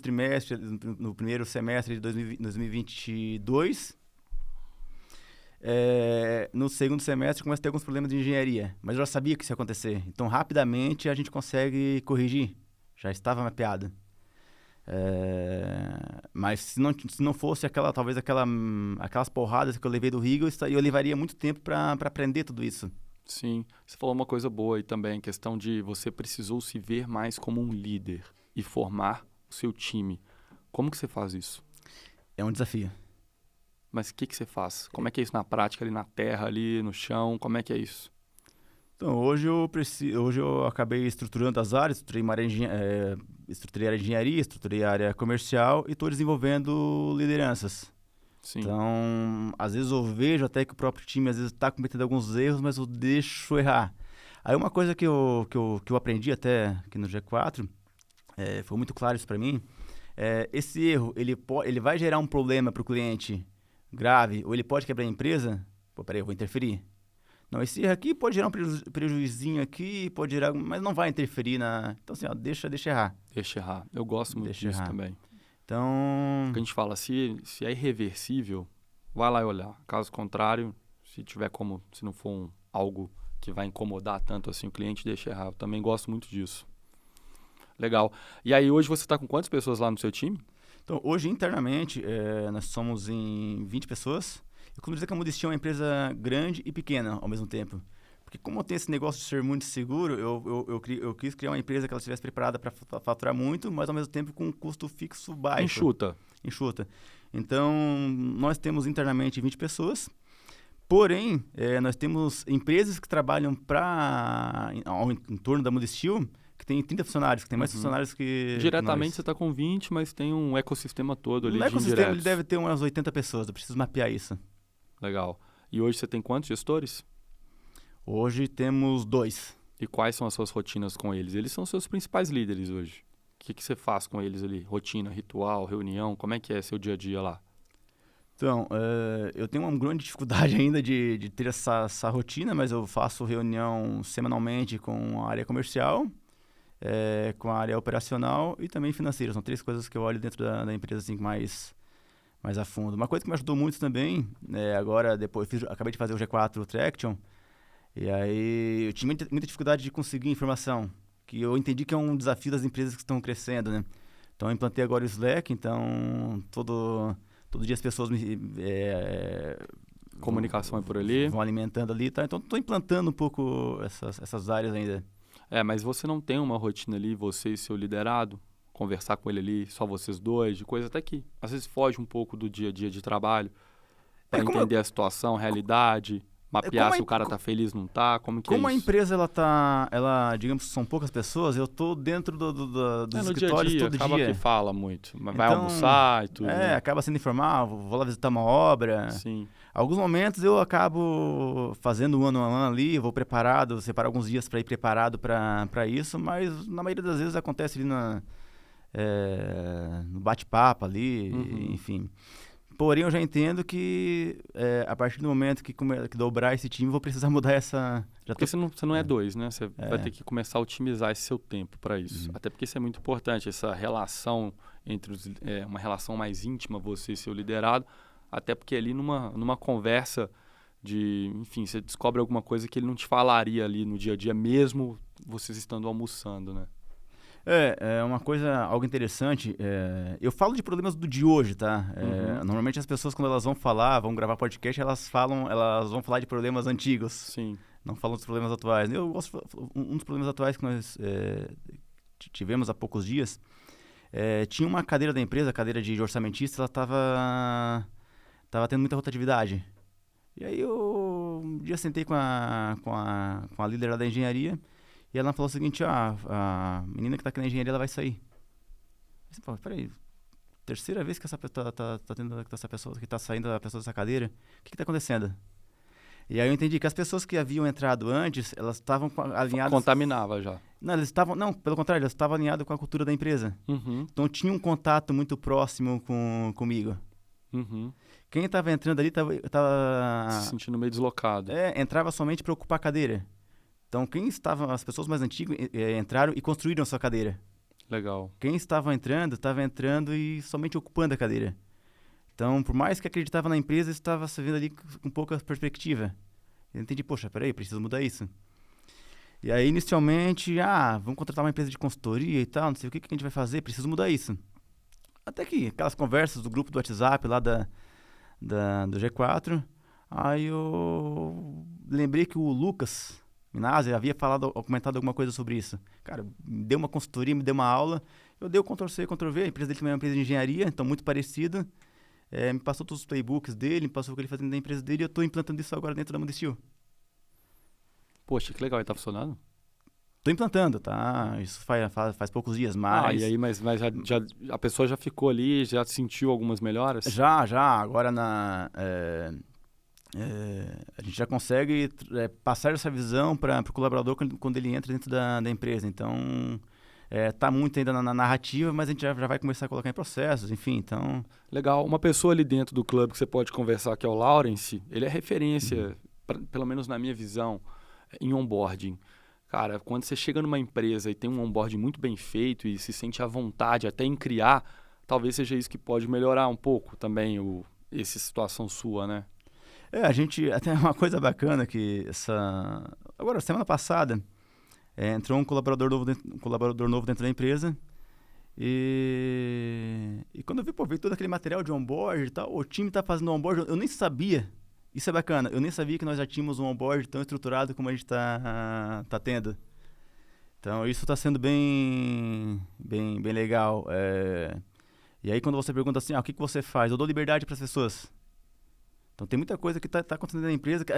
trimestre, no primeiro semestre de 2022. No segundo semestre começa a ter alguns problemas de engenharia, mas eu já sabia que isso ia acontecer. Então rapidamente a gente consegue corrigir. Já estava mapeado. Mas se não fosse aquelas porradas que eu levei do Rig, eu levaria muito tempo para aprender tudo isso. Sim, você falou uma coisa boa aí também, questão de você precisou se ver mais como um líder e formar o seu time. Como que você faz isso? É um desafio. Mas o que você faz? Como é que é isso na prática, ali na terra, ali no chão? Como é que é isso? Então, hoje eu acabei estruturando as áreas, estruturei a área de engenharia, estruturei a área comercial e estou desenvolvendo lideranças. Sim. Então, às vezes eu vejo até que o próprio time às vezes está cometendo alguns erros, mas eu deixo errar. Aí uma coisa que eu aprendi até aqui no G4, foi muito claro isso para mim, esse erro, ele vai gerar um problema para o cliente grave, ou ele pode quebrar a empresa. Pô, peraí, eu vou interferir. Não, esse erro aqui pode gerar um prejuízinho aqui, pode gerar, mas não vai interferir na... Então, assim, ó, deixa errar. Deixa errar. Eu gosto muito disso também. Então... O que a gente fala, se é irreversível, vai lá e olhar. Caso contrário, se não for algo que vai incomodar tanto assim o cliente, deixa errar. Eu também gosto muito disso. Legal. E aí, hoje você está com quantas pessoas lá no seu time? Então, hoje, internamente, nós somos em 20 pessoas. Eu costumo dizer que a Modestia é uma empresa grande e pequena ao mesmo tempo. Porque como eu tenho esse negócio de ser muito seguro, eu quis criar uma empresa que ela estivesse preparada para faturar muito, mas ao mesmo tempo com um custo fixo baixo. Enxuta. Então, nós temos internamente 20 pessoas. Porém, nós temos empresas que trabalham em torno da Modestia, que tem 30 funcionários, que tem mais funcionários que diretamente que você está com 20, mas tem um ecossistema todo ali no de ecossistema indiretos. ele deve ter umas 80 pessoas, eu preciso mapear isso. Legal. E hoje você tem quantos gestores? Hoje temos 2. E quais são as suas rotinas com eles? Eles são seus principais líderes hoje. O que você faz com eles ali? Rotina, ritual, reunião? Como é que é seu dia a dia lá? Então, eu tenho uma grande dificuldade ainda de ter essa rotina, mas eu faço reunião semanalmente com a área comercial, com a área operacional e também financeira. São 3 coisas que eu olho dentro da empresa assim, mais a fundo. Uma coisa que me ajudou muito também, agora depois acabei de fazer o G4 Traction, e aí eu tinha muita dificuldade de conseguir informação, que eu entendi que é um desafio das empresas que estão crescendo, né? Então eu implantei agora o Slack, então todo dia as pessoas comunicação é por ali. Vão alimentando ali, tá? Então estou implantando um pouco essas áreas ainda. Mas você não tem uma rotina ali, você e seu liderado? Conversar com ele ali, só vocês dois, de coisa até que às vezes foge um pouco do dia a dia de trabalho, para entender a situação, a realidade, mapear se o cara tá feliz, não tá, como que é isso? Como a empresa, digamos, são poucas pessoas, eu tô dentro dos escritórios dia a dia, todo acaba dia. que fala muito, mas vai Então, almoçar e tudo. Né? Acaba sendo informal, vou lá visitar uma obra. Sim. Alguns momentos eu acabo fazendo um one-on-one ali, vou preparado, separo alguns dias para ir preparado para isso, mas na maioria das vezes acontece ali no bate-papo ali, enfim. Porém, eu já entendo que a partir do momento que dobrar esse time, eu vou precisar mudar essa... Porque você não é 2, né? Você vai ter que começar a otimizar esse seu tempo para isso. Até porque isso é muito importante, essa relação entre uma relação mais íntima, você e seu liderado, até porque ali numa conversa enfim, você descobre alguma coisa que ele não te falaria ali no dia a dia, mesmo vocês estando almoçando, né? Uma coisa, algo interessante, eu falo de problemas de hoje, tá? Normalmente as pessoas, quando elas vão gravar podcast, elas vão falar de problemas antigos. Sim. Não falam dos problemas atuais. Eu gosto um dos problemas atuais que nós tivemos há poucos dias, tinha uma cadeira da empresa, a cadeira de orçamentista, ela tava tendo muita rotatividade. E aí eu um dia sentei com a líder lá da engenharia, e ela falou o seguinte, a menina que está aqui na engenharia, ela vai sair. Você fala, peraí, terceira vez que essa pessoa essa pessoa que está saindo, a pessoa dessa cadeira, o que está acontecendo? E aí eu entendi que as pessoas que haviam entrado antes, elas estavam alinhadas... Contaminava já. Não, pelo contrário, elas estavam alinhadas com a cultura da empresa. Então tinha um contato muito próximo comigo. Quem estava entrando ali estava se sentindo meio deslocado. Entrava somente para ocupar a cadeira. Então, as pessoas mais antigas entraram e construíram a sua cadeira. Legal. Quem estava entrando e somente ocupando a cadeira. Então, por mais que acreditava na empresa, estava se vendo ali com pouca perspectiva. Eu entendi, poxa, peraí, preciso mudar isso. E aí, inicialmente, vamos contratar uma empresa de consultoria e tal, não sei o que a gente vai fazer, preciso mudar isso. Até que aquelas conversas do grupo do WhatsApp lá do G4, aí eu lembrei que o Lucas Minazzi havia comentado alguma coisa sobre isso. Cara, me deu uma consultoria, me deu uma aula, eu dei o Ctrl+C, Ctrl+V, a empresa dele também é uma empresa de engenharia, então muito parecida. Me passou todos os playbooks dele, me passou o que ele fazia na empresa dele e eu estou implantando isso agora dentro da Modestia. Poxa, que legal, e tá funcionando? Tô implantando, tá? Isso faz poucos dias, mas... E aí, mas a pessoa já ficou ali, já sentiu algumas melhoras? Já. Agora a gente já consegue passar essa visão para o colaborador quando ele entra dentro da empresa. Então, tá muito ainda na narrativa, mas a gente já vai começar a colocar em processos, enfim, então... Legal. Uma pessoa ali dentro do clube que você pode conversar, que é o Lawrence, ele é referência, pelo menos na minha visão, em onboarding. Cara, quando você chega numa empresa e tem um onboarding muito bem feito e se sente à vontade até em criar, talvez seja isso que pode melhorar um pouco também essa situação sua, né? A gente... Até uma coisa bacana que agora, semana passada, entrou um colaborador novo dentro da empresa e quando eu vi todo aquele material de onboard e tal, o time tá fazendo onboard, eu nem sabia. Isso é bacana. Eu nem sabia que nós já tínhamos um onboard tão estruturado como a gente tá tendo. Então, isso está sendo bem legal. E aí, quando você pergunta assim, o que você faz? Eu dou liberdade para as pessoas. Então, tem muita coisa que tá acontecendo na empresa que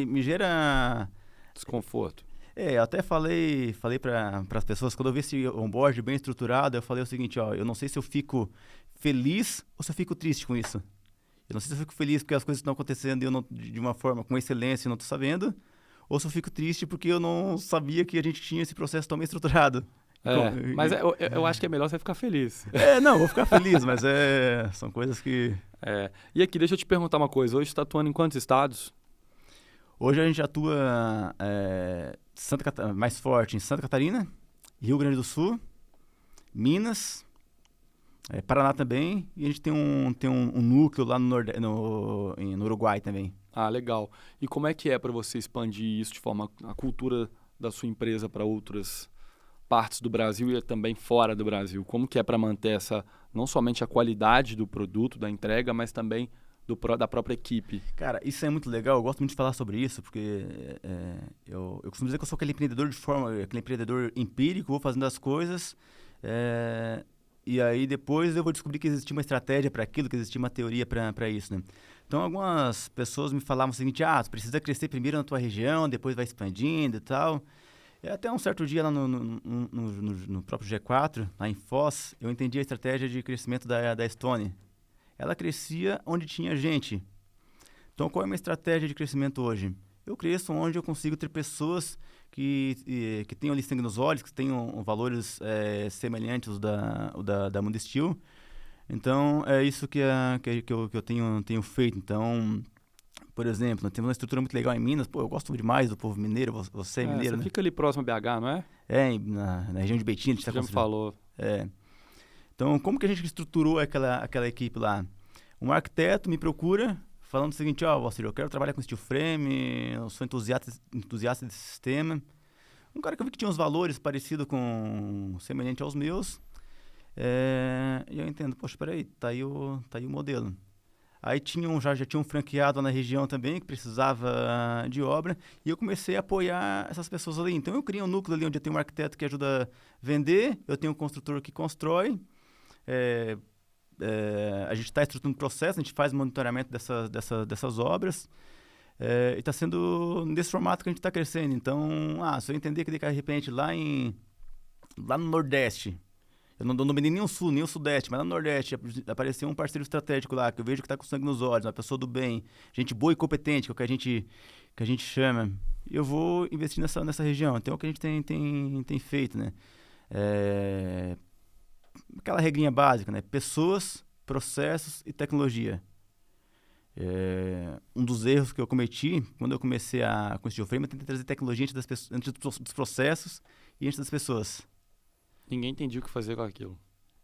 me gera... Desconforto. Eu até falei para as pessoas, quando eu vi esse onboard bem estruturado, eu falei o seguinte, eu não sei se eu fico feliz ou se eu fico triste com isso. Eu não sei se eu fico feliz porque as coisas estão acontecendo e eu não, de uma forma com excelência, eu não estou sabendo, ou se eu fico triste porque eu não sabia que a gente tinha esse processo tão bem estruturado. Mas eu acho que é melhor você ficar feliz. Não, vou ficar feliz, mas são coisas que... E aqui, deixa eu te perguntar uma coisa. Hoje você está atuando em quantos estados? Hoje a gente atua mais forte em Santa Catarina, Rio Grande do Sul, Minas... Paraná também, e a gente tem um núcleo lá no Uruguai também. Ah, legal. E como é que é para você expandir isso de forma a cultura da sua empresa para outras partes do Brasil e também fora do Brasil? Como que é para manter não somente a qualidade do produto, da entrega, mas também da própria equipe? Cara, isso é muito legal, eu gosto muito de falar sobre isso, porque eu costumo dizer que eu sou aquele empreendedor empírico, vou fazendo as coisas... E aí depois eu vou descobrir que existia uma estratégia para aquilo, que existia uma teoria para isso, né? Então algumas pessoas me falavam o seguinte, você precisa crescer primeiro na tua região, depois vai expandindo e tal. E até um certo dia lá no próprio G4, lá em Foz, eu entendi a estratégia de crescimento da Estônia. Ela crescia onde tinha gente. Então qual é a minha estratégia de crescimento hoje? Eu cresço onde eu consigo ter pessoas que tenham ali sangue nos olhos, que tenham valores semelhantes da Mundo Steel. Então, é isso que eu tenho feito. Então, por exemplo, nós temos uma estrutura muito legal em Minas. Eu gosto demais do povo mineiro, você é mineiro, você né? fica ali próximo a BH, não é? Na região de Betim, a gente está construindo. Já me falou. Então, como que a gente estruturou aquela equipe lá? Um arquiteto me procura, falando o seguinte, Valcir, eu quero trabalhar com steel frame, eu sou entusiasta desse sistema. Um cara que eu vi que tinha uns valores parecidos semelhante aos meus. E eu entendo, poxa, peraí, tá aí o modelo. Aí já tinha um franqueado na região também, que precisava de obra, e eu comecei a apoiar essas pessoas ali. Então eu criei um núcleo ali onde eu tenho um arquiteto que ajuda a vender, eu tenho um construtor que constrói, a gente está estruturando o processo, a gente faz monitoramento dessas obras, e está sendo nesse formato que a gente está crescendo. Então, se eu entender que de repente lá no Nordeste, eu não dominei nem o Sul, nem o Sudeste, mas lá no Nordeste apareceu um parceiro estratégico lá, que eu vejo que está com sangue nos olhos, uma pessoa do bem, gente boa e competente, que é o que a gente chama, eu vou investir nessa região. Então, é o que a gente tem feito, né? Aquela regrinha básica, né? Pessoas, processos e tecnologia. Um dos erros que eu cometi quando eu comecei com o steel frame, eu tentei trazer tecnologia antes dos processos e antes das pessoas. Ninguém entendia o que fazer com aquilo.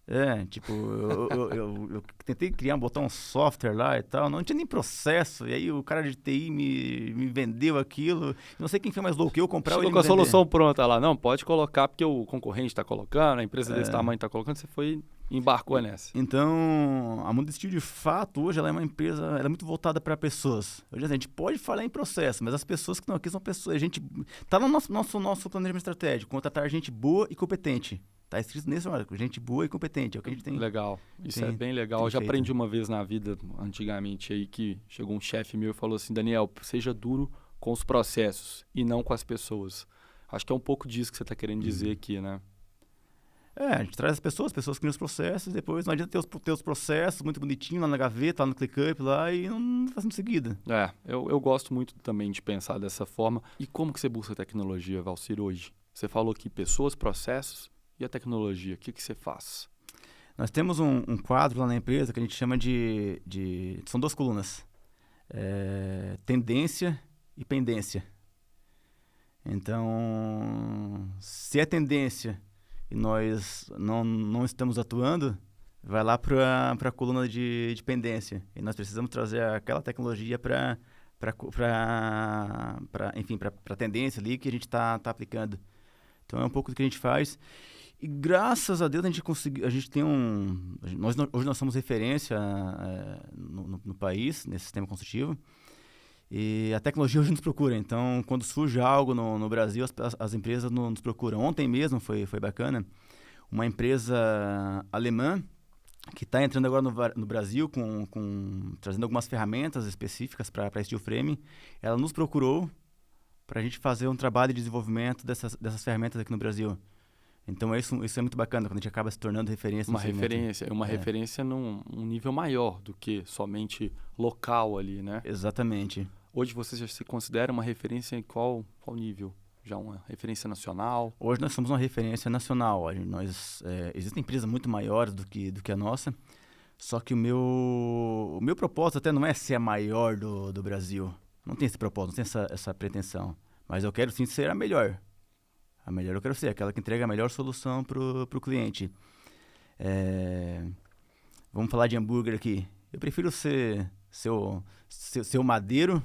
Eu tentei botar um software lá e tal, não tinha nem processo, e aí o cara de TI me vendeu aquilo, não sei quem foi mais louco, eu comprar ou ele Chegou com a solução pronta lá, não, pode colocar porque o concorrente está colocando, a empresa desse tamanho está colocando, você foi e embarcou nessa. Então, a Mundo Steel, de fato, hoje ela é uma empresa, ela é muito voltada para pessoas. Hoje a gente pode falar em processo, mas as pessoas que estão aqui são pessoas, a gente tá no nosso planejamento estratégico, contratar gente boa e competente. Tá escrito nesse marco, gente boa e competente, é o que a gente tem. Legal, isso é bem legal. Eu já aprendi uma vez na vida, antigamente, aí que chegou um chefe meu e falou assim, Daniel, seja duro com os processos e não com as pessoas. Acho que é um pouco disso que você está querendo dizer aqui, né? A gente traz as pessoas criam os processos, depois não adianta ter os processos muito bonitinho lá na gaveta, lá no ClickUp, lá, e não faz em seguida. Eu gosto muito também de pensar dessa forma. E como que você busca tecnologia, Valcir, hoje? Você falou que pessoas, processos e a tecnologia, o que você faz? Nós temos um quadro lá na empresa que a gente chama são 2 colunas. Tendência e pendência. Então, se é tendência e nós não estamos atuando, vai lá para a coluna de pendência. E nós precisamos trazer aquela tecnologia para a tendência ali que a gente está aplicando. Então, é um pouco do que a gente faz. E graças a Deus a gente conseguiu, hoje nós somos referência no país, nesse sistema construtivo. E a tecnologia hoje nos procura. Então, quando surge algo no Brasil, as empresas nos procuram. Ontem mesmo foi bacana. Uma empresa alemã que está entrando agora no Brasil, trazendo algumas ferramentas específicas para steel frame. Ela nos procurou para a gente fazer um trabalho de desenvolvimento dessas ferramentas aqui no Brasil. Então, isso é muito bacana, quando a gente acaba se tornando referência. Uma referência num nível maior do que somente local ali, né? Exatamente. Hoje você já se considera uma referência em qual nível? Já uma referência nacional? Hoje nós somos uma referência nacional. Existem empresas muito maiores do que a nossa, só que o meu propósito até não é ser a maior do Brasil. Não tem esse propósito, não tem essa pretensão. Mas eu quero sim ser a melhor. A melhor eu quero ser, aquela que entrega a melhor solução para o cliente. Vamos falar de hambúrguer aqui. Eu prefiro ser o Madeiro,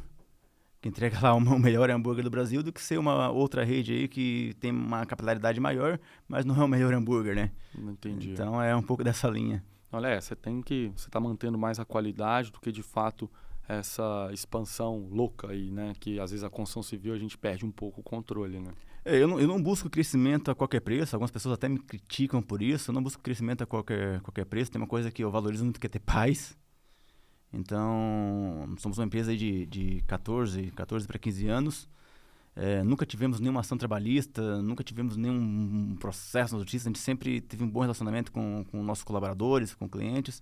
que entrega lá o melhor hambúrguer do Brasil, do que ser uma outra rede aí que tem uma capilaridade maior, mas não é o melhor hambúrguer, né? Não entendi. Então é um pouco dessa linha. Olha, você está mantendo mais a qualidade do que de fato essa expansão louca aí, né? Que às vezes a construção civil a gente perde um pouco o controle, né? Eu não busco crescimento a qualquer preço. Algumas pessoas até me criticam por isso. Eu não busco crescimento a qualquer preço. Tem uma coisa que eu valorizo muito, que é ter paz. Então, somos uma empresa aí de 14 para 15 anos. Nunca tivemos nenhuma ação trabalhista, nunca tivemos nenhum processo na justiça. A gente sempre teve um bom relacionamento com nossos colaboradores, com clientes.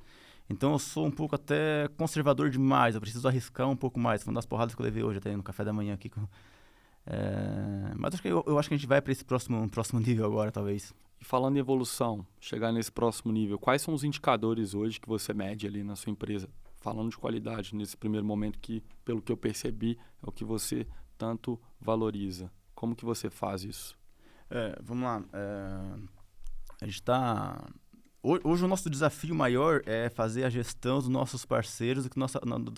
Então, eu sou um pouco até conservador demais. Eu preciso arriscar um pouco mais. Foi uma das porradas que eu levei hoje até no café da manhã aqui. Mas eu acho que a gente vai para esse próximo nível agora, talvez. E falando em evolução, chegar nesse próximo nível, quais são os indicadores hoje que você mede ali na sua empresa? Falando de qualidade, nesse primeiro momento que, pelo que eu percebi, é o que você tanto valoriza. Como que você faz isso? Vamos lá. A gente está... Hoje o nosso desafio maior é fazer a gestão dos nossos parceiros do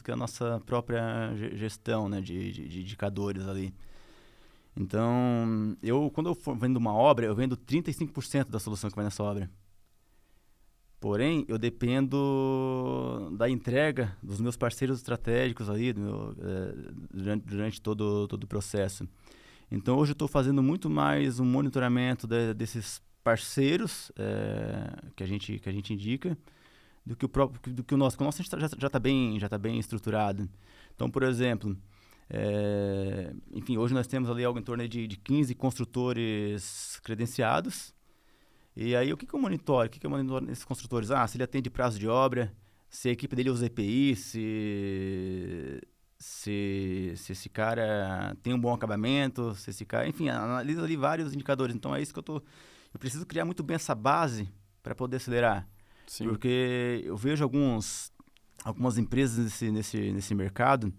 que a nossa própria gestão, né, de indicadores ali. Então, quando eu vendo uma obra, eu vendo 35% da solução que vai nessa obra. Porém, eu dependo da entrega dos meus parceiros estratégicos ali durante todo o processo. Então, hoje eu estou fazendo muito mais um monitoramento desses parceiros que a gente indica do que o nosso. Porque o nosso já está bem estruturado. Então, por exemplo, enfim, hoje nós temos ali algo em torno de 15 construtores credenciados. E aí, o que eu monitoro? O que eu monitoro nesses construtores? Se ele atende prazo de obra, se a equipe dele usa EPI, se esse cara tem um bom acabamento, se esse cara... Enfim, analisa ali vários indicadores. Então, é isso que eu preciso criar muito bem essa base para poder acelerar. Sim. Porque eu vejo algumas empresas nesse mercado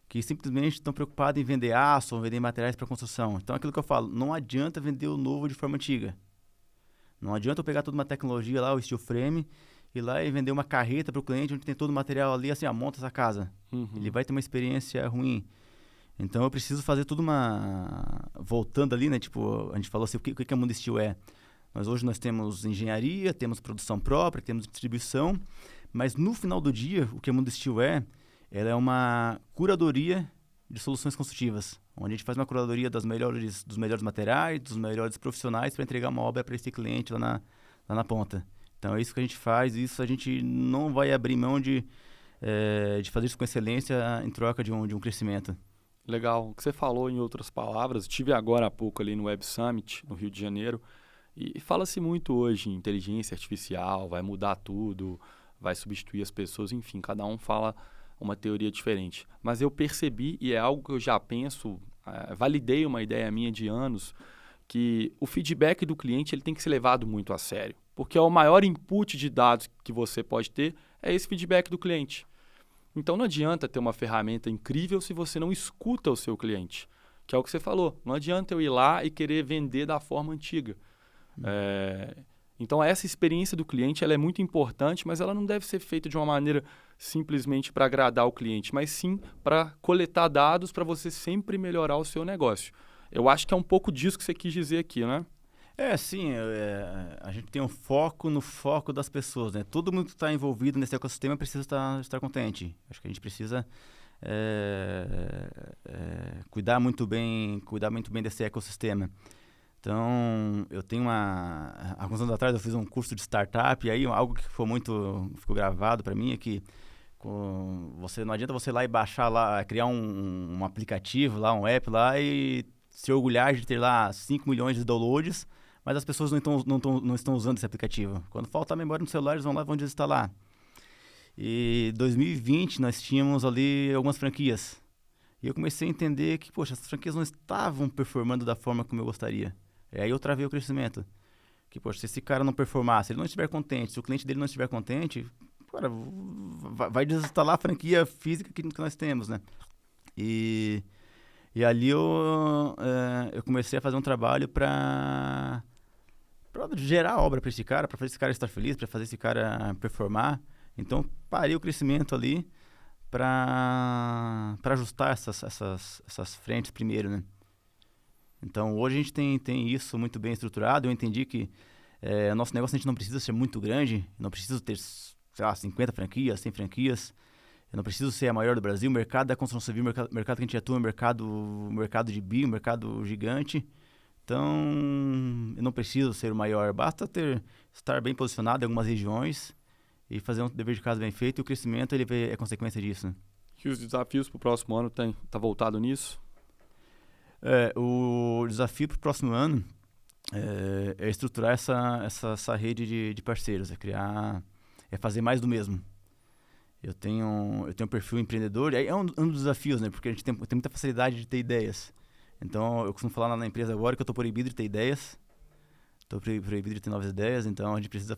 que simplesmente estão preocupadas em vender aço ou vender materiais para construção. Então, aquilo que eu falo, não adianta vender o novo de forma antiga. Não adianta eu pegar toda uma tecnologia lá, o steel frame, ir lá e vender uma carreta para o cliente onde tem todo o material ali, assim, monta essa casa. Uhum. Ele vai ter uma experiência ruim. Então, eu preciso fazer tudo voltando ali, né? Tipo, a gente falou assim, o que a Mundo Steel é? Hoje nós temos engenharia, temos produção própria, temos distribuição, mas no final do dia, o que a Mundo Steel ela é uma curadoria de soluções construtivas, onde a gente faz uma curadoria dos melhores materiais, dos melhores profissionais para entregar uma obra para esse cliente lá na ponta. Então é isso que a gente faz, isso a gente não vai abrir mão de fazer isso com excelência em troca de um crescimento. Legal. O que você falou, em outras palavras, estive agora há pouco ali no Web Summit, no Rio de Janeiro, e fala-se muito hoje em inteligência artificial, vai mudar tudo, vai substituir as pessoas, enfim, cada um fala uma teoria diferente. Mas eu percebi, e é algo que eu já penso, validei uma ideia minha de anos, que o feedback do cliente ele tem que ser levado muito a sério, porque é o maior input de dados que você pode ter, é esse feedback do cliente. Então não adianta ter uma ferramenta incrível se você não escuta o seu cliente, que é o que você falou. Não adianta eu ir lá e querer vender da forma antiga. Então essa experiência do cliente ela é muito importante, mas ela não deve ser feita de uma maneira simplesmente para agradar o cliente, mas sim para coletar dados para você sempre melhorar o seu negócio. Eu acho que é um pouco disso que você quis dizer aqui, né? Sim, a gente tem um foco no foco das pessoas, né? Todo mundo que está envolvido nesse ecossistema precisa estar contente. Acho que a gente precisa cuidar muito bem desse ecossistema. Então, eu tenho alguns anos atrás eu fiz um curso de startup e aí algo que ficou gravado para mim é que não adianta você ir lá e baixar lá, criar um aplicativo lá, um app lá e se orgulhar de ter lá 5 milhões de downloads, mas as pessoas não estão usando esse aplicativo. Quando falta a memória no celular, eles vão lá e vão desinstalar. E em 2020 nós tínhamos ali algumas franquias. E eu comecei a entender que, poxa, essas franquias não estavam performando da forma como eu gostaria. E aí eu travei o crescimento. Que, poxa, se esse cara não performar, se ele não estiver contente, se o cliente dele não estiver contente, cara, vai desinstalar a franquia física que nós temos, né? E ali eu comecei a fazer um trabalho para gerar obra para esse cara, para fazer esse cara estar feliz, para fazer esse cara performar. Então, parei o crescimento ali para ajustar essas frentes primeiro, né? Então, hoje a gente tem isso muito bem estruturado. Eu entendi que nosso negócio a gente não precisa ser muito grande, não precisa ter, sei lá, 50 franquias, 100 franquias. Eu não preciso ser a maior do Brasil. O mercado da construção civil, o mercado que a gente atua é um mercado de um mercado gigante. Então, eu não preciso ser o maior. Basta estar bem posicionado em algumas regiões e fazer um dever de casa bem feito. E o crescimento ele é consequência disso, né? E os desafios para o próximo ano tá voltado nisso? O desafio para o próximo ano é estruturar essa rede de parceiros, é fazer mais do mesmo. Eu tenho um perfil empreendedor, e aí é um dos desafios, né? Porque a gente tem muita facilidade de ter ideias. Então, eu costumo falar lá na empresa agora que eu estou proibido de ter ideias. Estou proibido de ter novas ideias, então a gente precisa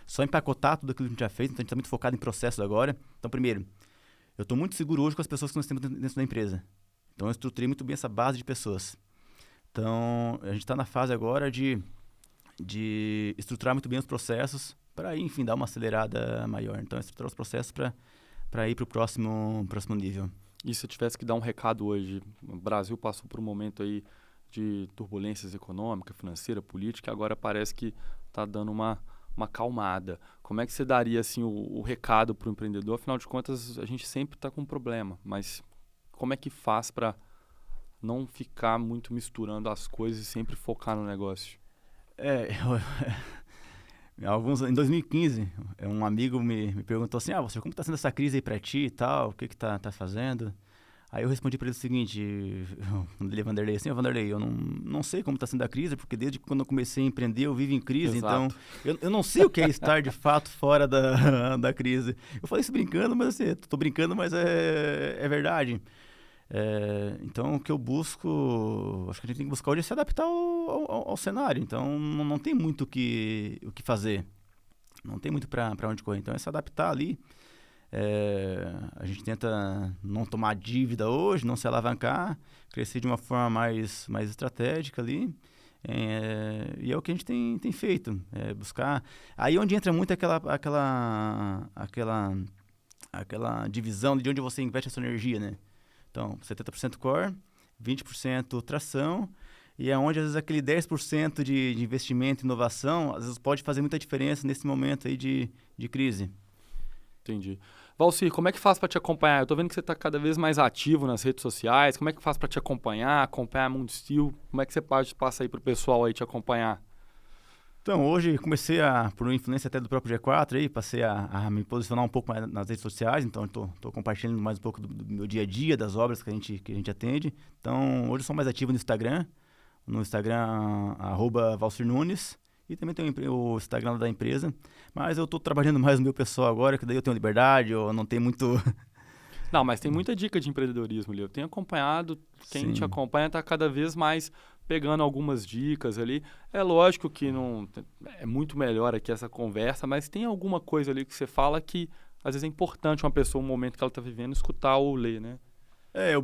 só empacotar tudo aquilo que a gente já fez, então a gente está muito focado em processos agora. Então, primeiro, eu estou muito seguro hoje com as pessoas que nós temos dentro da empresa. Então, eu estruturei muito bem essa base de pessoas. Então, a gente está na fase agora de estruturar muito bem os processos para aí, enfim, dar uma acelerada maior. Então, estruturar os processos para ir para o próximo nível. E se eu tivesse que dar um recado hoje, o Brasil passou por um momento aí de turbulências econômicas, financeira, política, agora parece que está dando uma acalmada. Como é que você daria assim, o recado para o empreendedor? Afinal de contas, a gente sempre está com um problema, mas como é que faz para não ficar muito misturando as coisas e sempre focar no negócio? Em 2015, um amigo me perguntou assim, você, como está sendo essa crise aí para ti e tal, o que tá fazendo? Aí eu respondi para ele o seguinte, Vanderlei, Vanderlei, eu não sei como está sendo a crise, porque desde quando eu comecei a empreender eu vivo em crise, Exato. Então eu não sei o que é estar de fato fora da crise. Eu falei isso brincando, mas assim, tô brincando, mas é verdade. Então o que eu busco, acho que a gente tem que buscar hoje é se adaptar ao cenário, então não tem muito o que fazer, não tem muito para onde correr, então é se adaptar ali. A gente tenta não tomar dívida hoje, não se alavancar, crescer de uma forma mais estratégica ali, e é o que a gente tem feito, buscar. Aí onde entra muito aquela divisão de onde você investe a sua energia, né? Então, 70% core, 20% tração, e é onde às vezes aquele 10% de investimento e inovação, às vezes pode fazer muita diferença nesse momento aí de crise. Entendi. Valcir, como é que faz para te acompanhar? Eu tô vendo que você está cada vez mais ativo nas redes sociais. Como é que faz para te acompanhar Mundo Steel? Como é que você passa aí pro pessoal aí te acompanhar? Então, hoje comecei por influência até do próprio G4, aí, passei a me posicionar um pouco mais nas redes sociais, então estou compartilhando mais um pouco do meu dia a dia, das obras que a gente atende. Então, hoje eu sou mais ativo no Instagram, @ValcirNunes, e também tem o Instagram da empresa, mas eu estou trabalhando mais no meu pessoal agora, que daí eu tenho liberdade, eu não tenho muito... Não, mas tem muita dica de empreendedorismo ali. Eu tenho acompanhado, quem te acompanha está cada vez mais pegando algumas dicas ali. É lógico que não é muito melhor aqui essa conversa, mas tem alguma coisa ali que você fala que às vezes é importante uma pessoa, um momento que ela está vivendo, escutar ou ler, né? Eu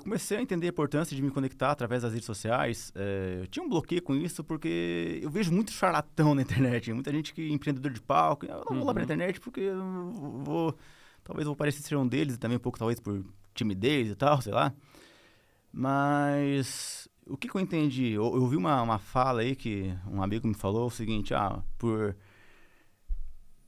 comecei a entender a importância de me conectar através das redes sociais. Eu tinha um bloqueio com isso porque eu vejo muito charlatão na internet, muita gente que empreendedor de palco. Eu não vou lá pra internet porque talvez eu vou parecer ser um deles, e também um pouco talvez por timidez e tal, sei lá. Mas o que eu entendi? Eu ouvi uma fala aí que um amigo me falou o seguinte, por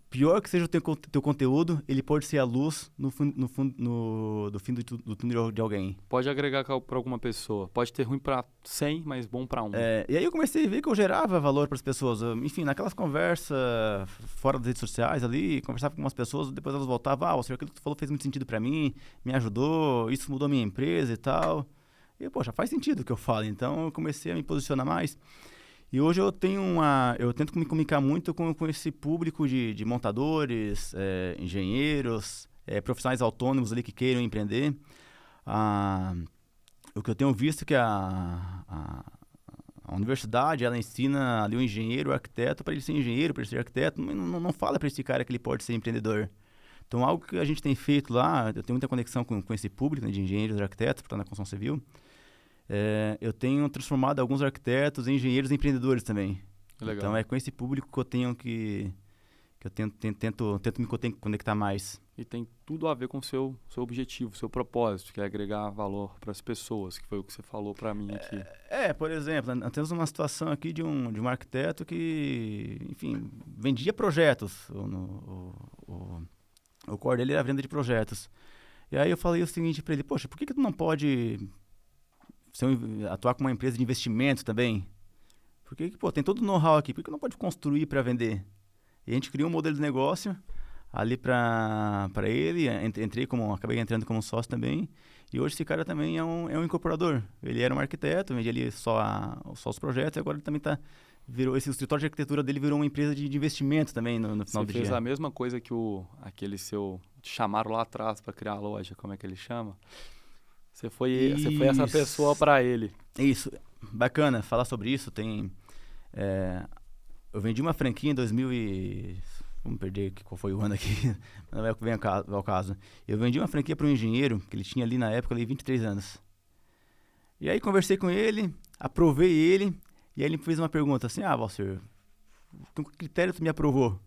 pior que seja o teu conteúdo, ele pode ser a luz no fim do túnel de alguém. Pode agregar para alguma pessoa. Pode ter ruim para 100, mas bom para 1. E aí eu comecei a ver que eu gerava valor para as pessoas. Enfim, naquelas conversas fora das redes sociais ali, conversava com umas pessoas, depois elas voltavam, aquilo que tu falou fez muito sentido para mim, me ajudou, isso mudou minha empresa e tal. E, poxa, faz sentido o que eu falo. Então eu comecei a me posicionar mais. E hoje eu tento me comunicar muito com esse público de montadores, engenheiros, profissionais autônomos ali que queiram empreender. O que eu tenho visto é que a universidade, ela ensina ali o engenheiro, o arquiteto, para ele ser engenheiro, para ele ser arquiteto, não fala para esse cara que ele pode ser empreendedor. Então, algo que a gente tem feito lá, eu tenho muita conexão com esse público, né, de engenheiros e arquitetos, que estão na construção civil. Eu tenho transformado alguns arquitetos em engenheiros empreendedores também. Legal. Então é com esse público que eu tenho que eu tento me conectar mais. E tem tudo a ver com o seu objetivo, seu propósito, que é agregar valor para as pessoas, que foi o que você falou para mim aqui. Por exemplo, nós temos uma situação aqui de um arquiteto que, enfim, vendia projetos. O core dele era a venda de projetos. E aí eu falei o seguinte para ele, poxa, por que tu não pode atuar como uma empresa de investimento também? Porque, tem todo o know-how aqui, por que não pode construir para vender? E a gente criou um modelo de negócio ali para ele, acabei entrando como sócio também, e hoje esse cara também é um incorporador. Ele era um arquiteto, vendia ali só os projetos, e agora ele também o escritório de arquitetura dele virou uma empresa de investimento também no final do dia. Você fez a mesma coisa que aquele seu... Te chamaram lá atrás para criar a loja, como é que ele chama? Você foi essa pessoa para ele. Isso, bacana falar sobre isso. Eu vendi uma franquia em 2000 vamos perder qual foi o ano aqui, não é o que vem ao caso. Eu vendi uma franquia para um engenheiro, que ele tinha ali na época 23 anos. E aí conversei com ele, aprovei ele, e aí ele me fez uma pergunta assim, Valcir, com que critério tu me aprovou?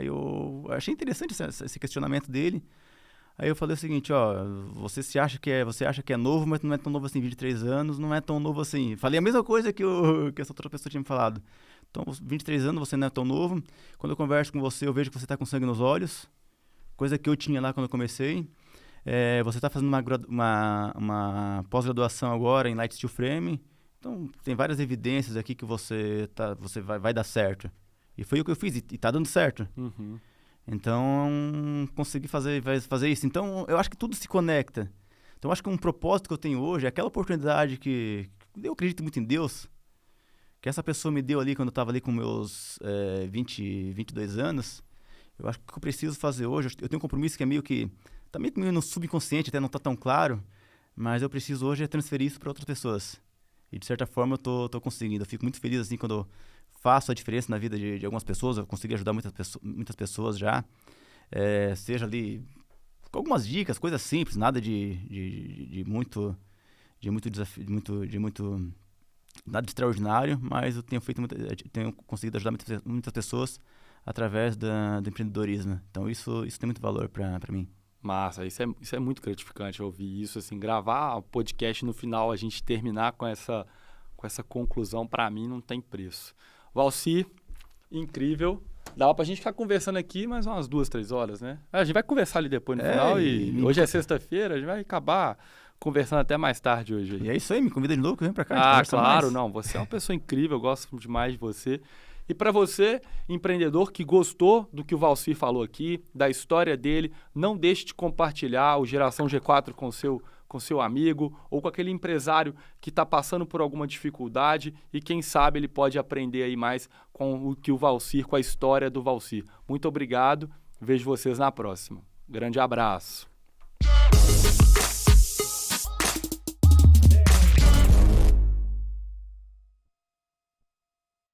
Eu achei interessante esse questionamento dele. Aí eu falei o seguinte, você acha que é novo, mas não é tão novo assim, 23 anos, não é tão novo assim. Falei a mesma coisa que essa outra pessoa tinha me falado. Então, 23 anos, você não é tão novo. Quando eu converso com você, eu vejo que você está com sangue nos olhos, coisa que eu tinha lá quando eu comecei. Você está fazendo uma pós-graduação agora em Light Steel Frame. Então, tem várias evidências aqui que você vai dar certo. E foi o que eu fiz, e está dando certo. Uhum. Então, consegui fazer isso. Então, eu acho que tudo se conecta. Então, eu acho que um propósito que eu tenho hoje é aquela oportunidade que eu acredito muito em Deus, que essa pessoa me deu ali quando eu estava ali com meus 22 anos. Eu acho que o que eu preciso fazer hoje, eu tenho um compromisso que é meio que... Está meio que no subconsciente, até não está tão claro, mas eu preciso hoje transferir isso para outras pessoas. E, de certa forma, eu tô conseguindo. Eu fico muito feliz assim quando eu faço a diferença na vida de algumas pessoas. Eu consegui ajudar muitas pessoas já. Seja ali com algumas dicas, coisas simples, nada de muito desafio, nada de extraordinário, mas eu tenho conseguido ajudar muitas pessoas através do empreendedorismo. Então isso tem muito valor para mim. Massa, isso é muito gratificante ouvir isso, assim, gravar o podcast no final, a gente terminar com essa conclusão, para mim não tem preço. Valcir, incrível. Dava pra gente ficar conversando aqui mais umas 2, 3 horas, né? A gente vai conversar ali depois no final e hoje é sexta-feira, a gente vai acabar conversando até mais tarde hoje. E é isso aí, me convida de novo que eu venho pra cá. Claro, não. Você é uma pessoa incrível, eu gosto demais de você. E para você, empreendedor que gostou do que o Valcir falou aqui, da história dele, não deixe de compartilhar o Geração G4 com seu amigo ou com aquele empresário que está passando por alguma dificuldade e quem sabe ele pode aprender aí mais com o que o Valcir, com a história do Valcir. Muito obrigado, vejo vocês na próxima. Grande abraço.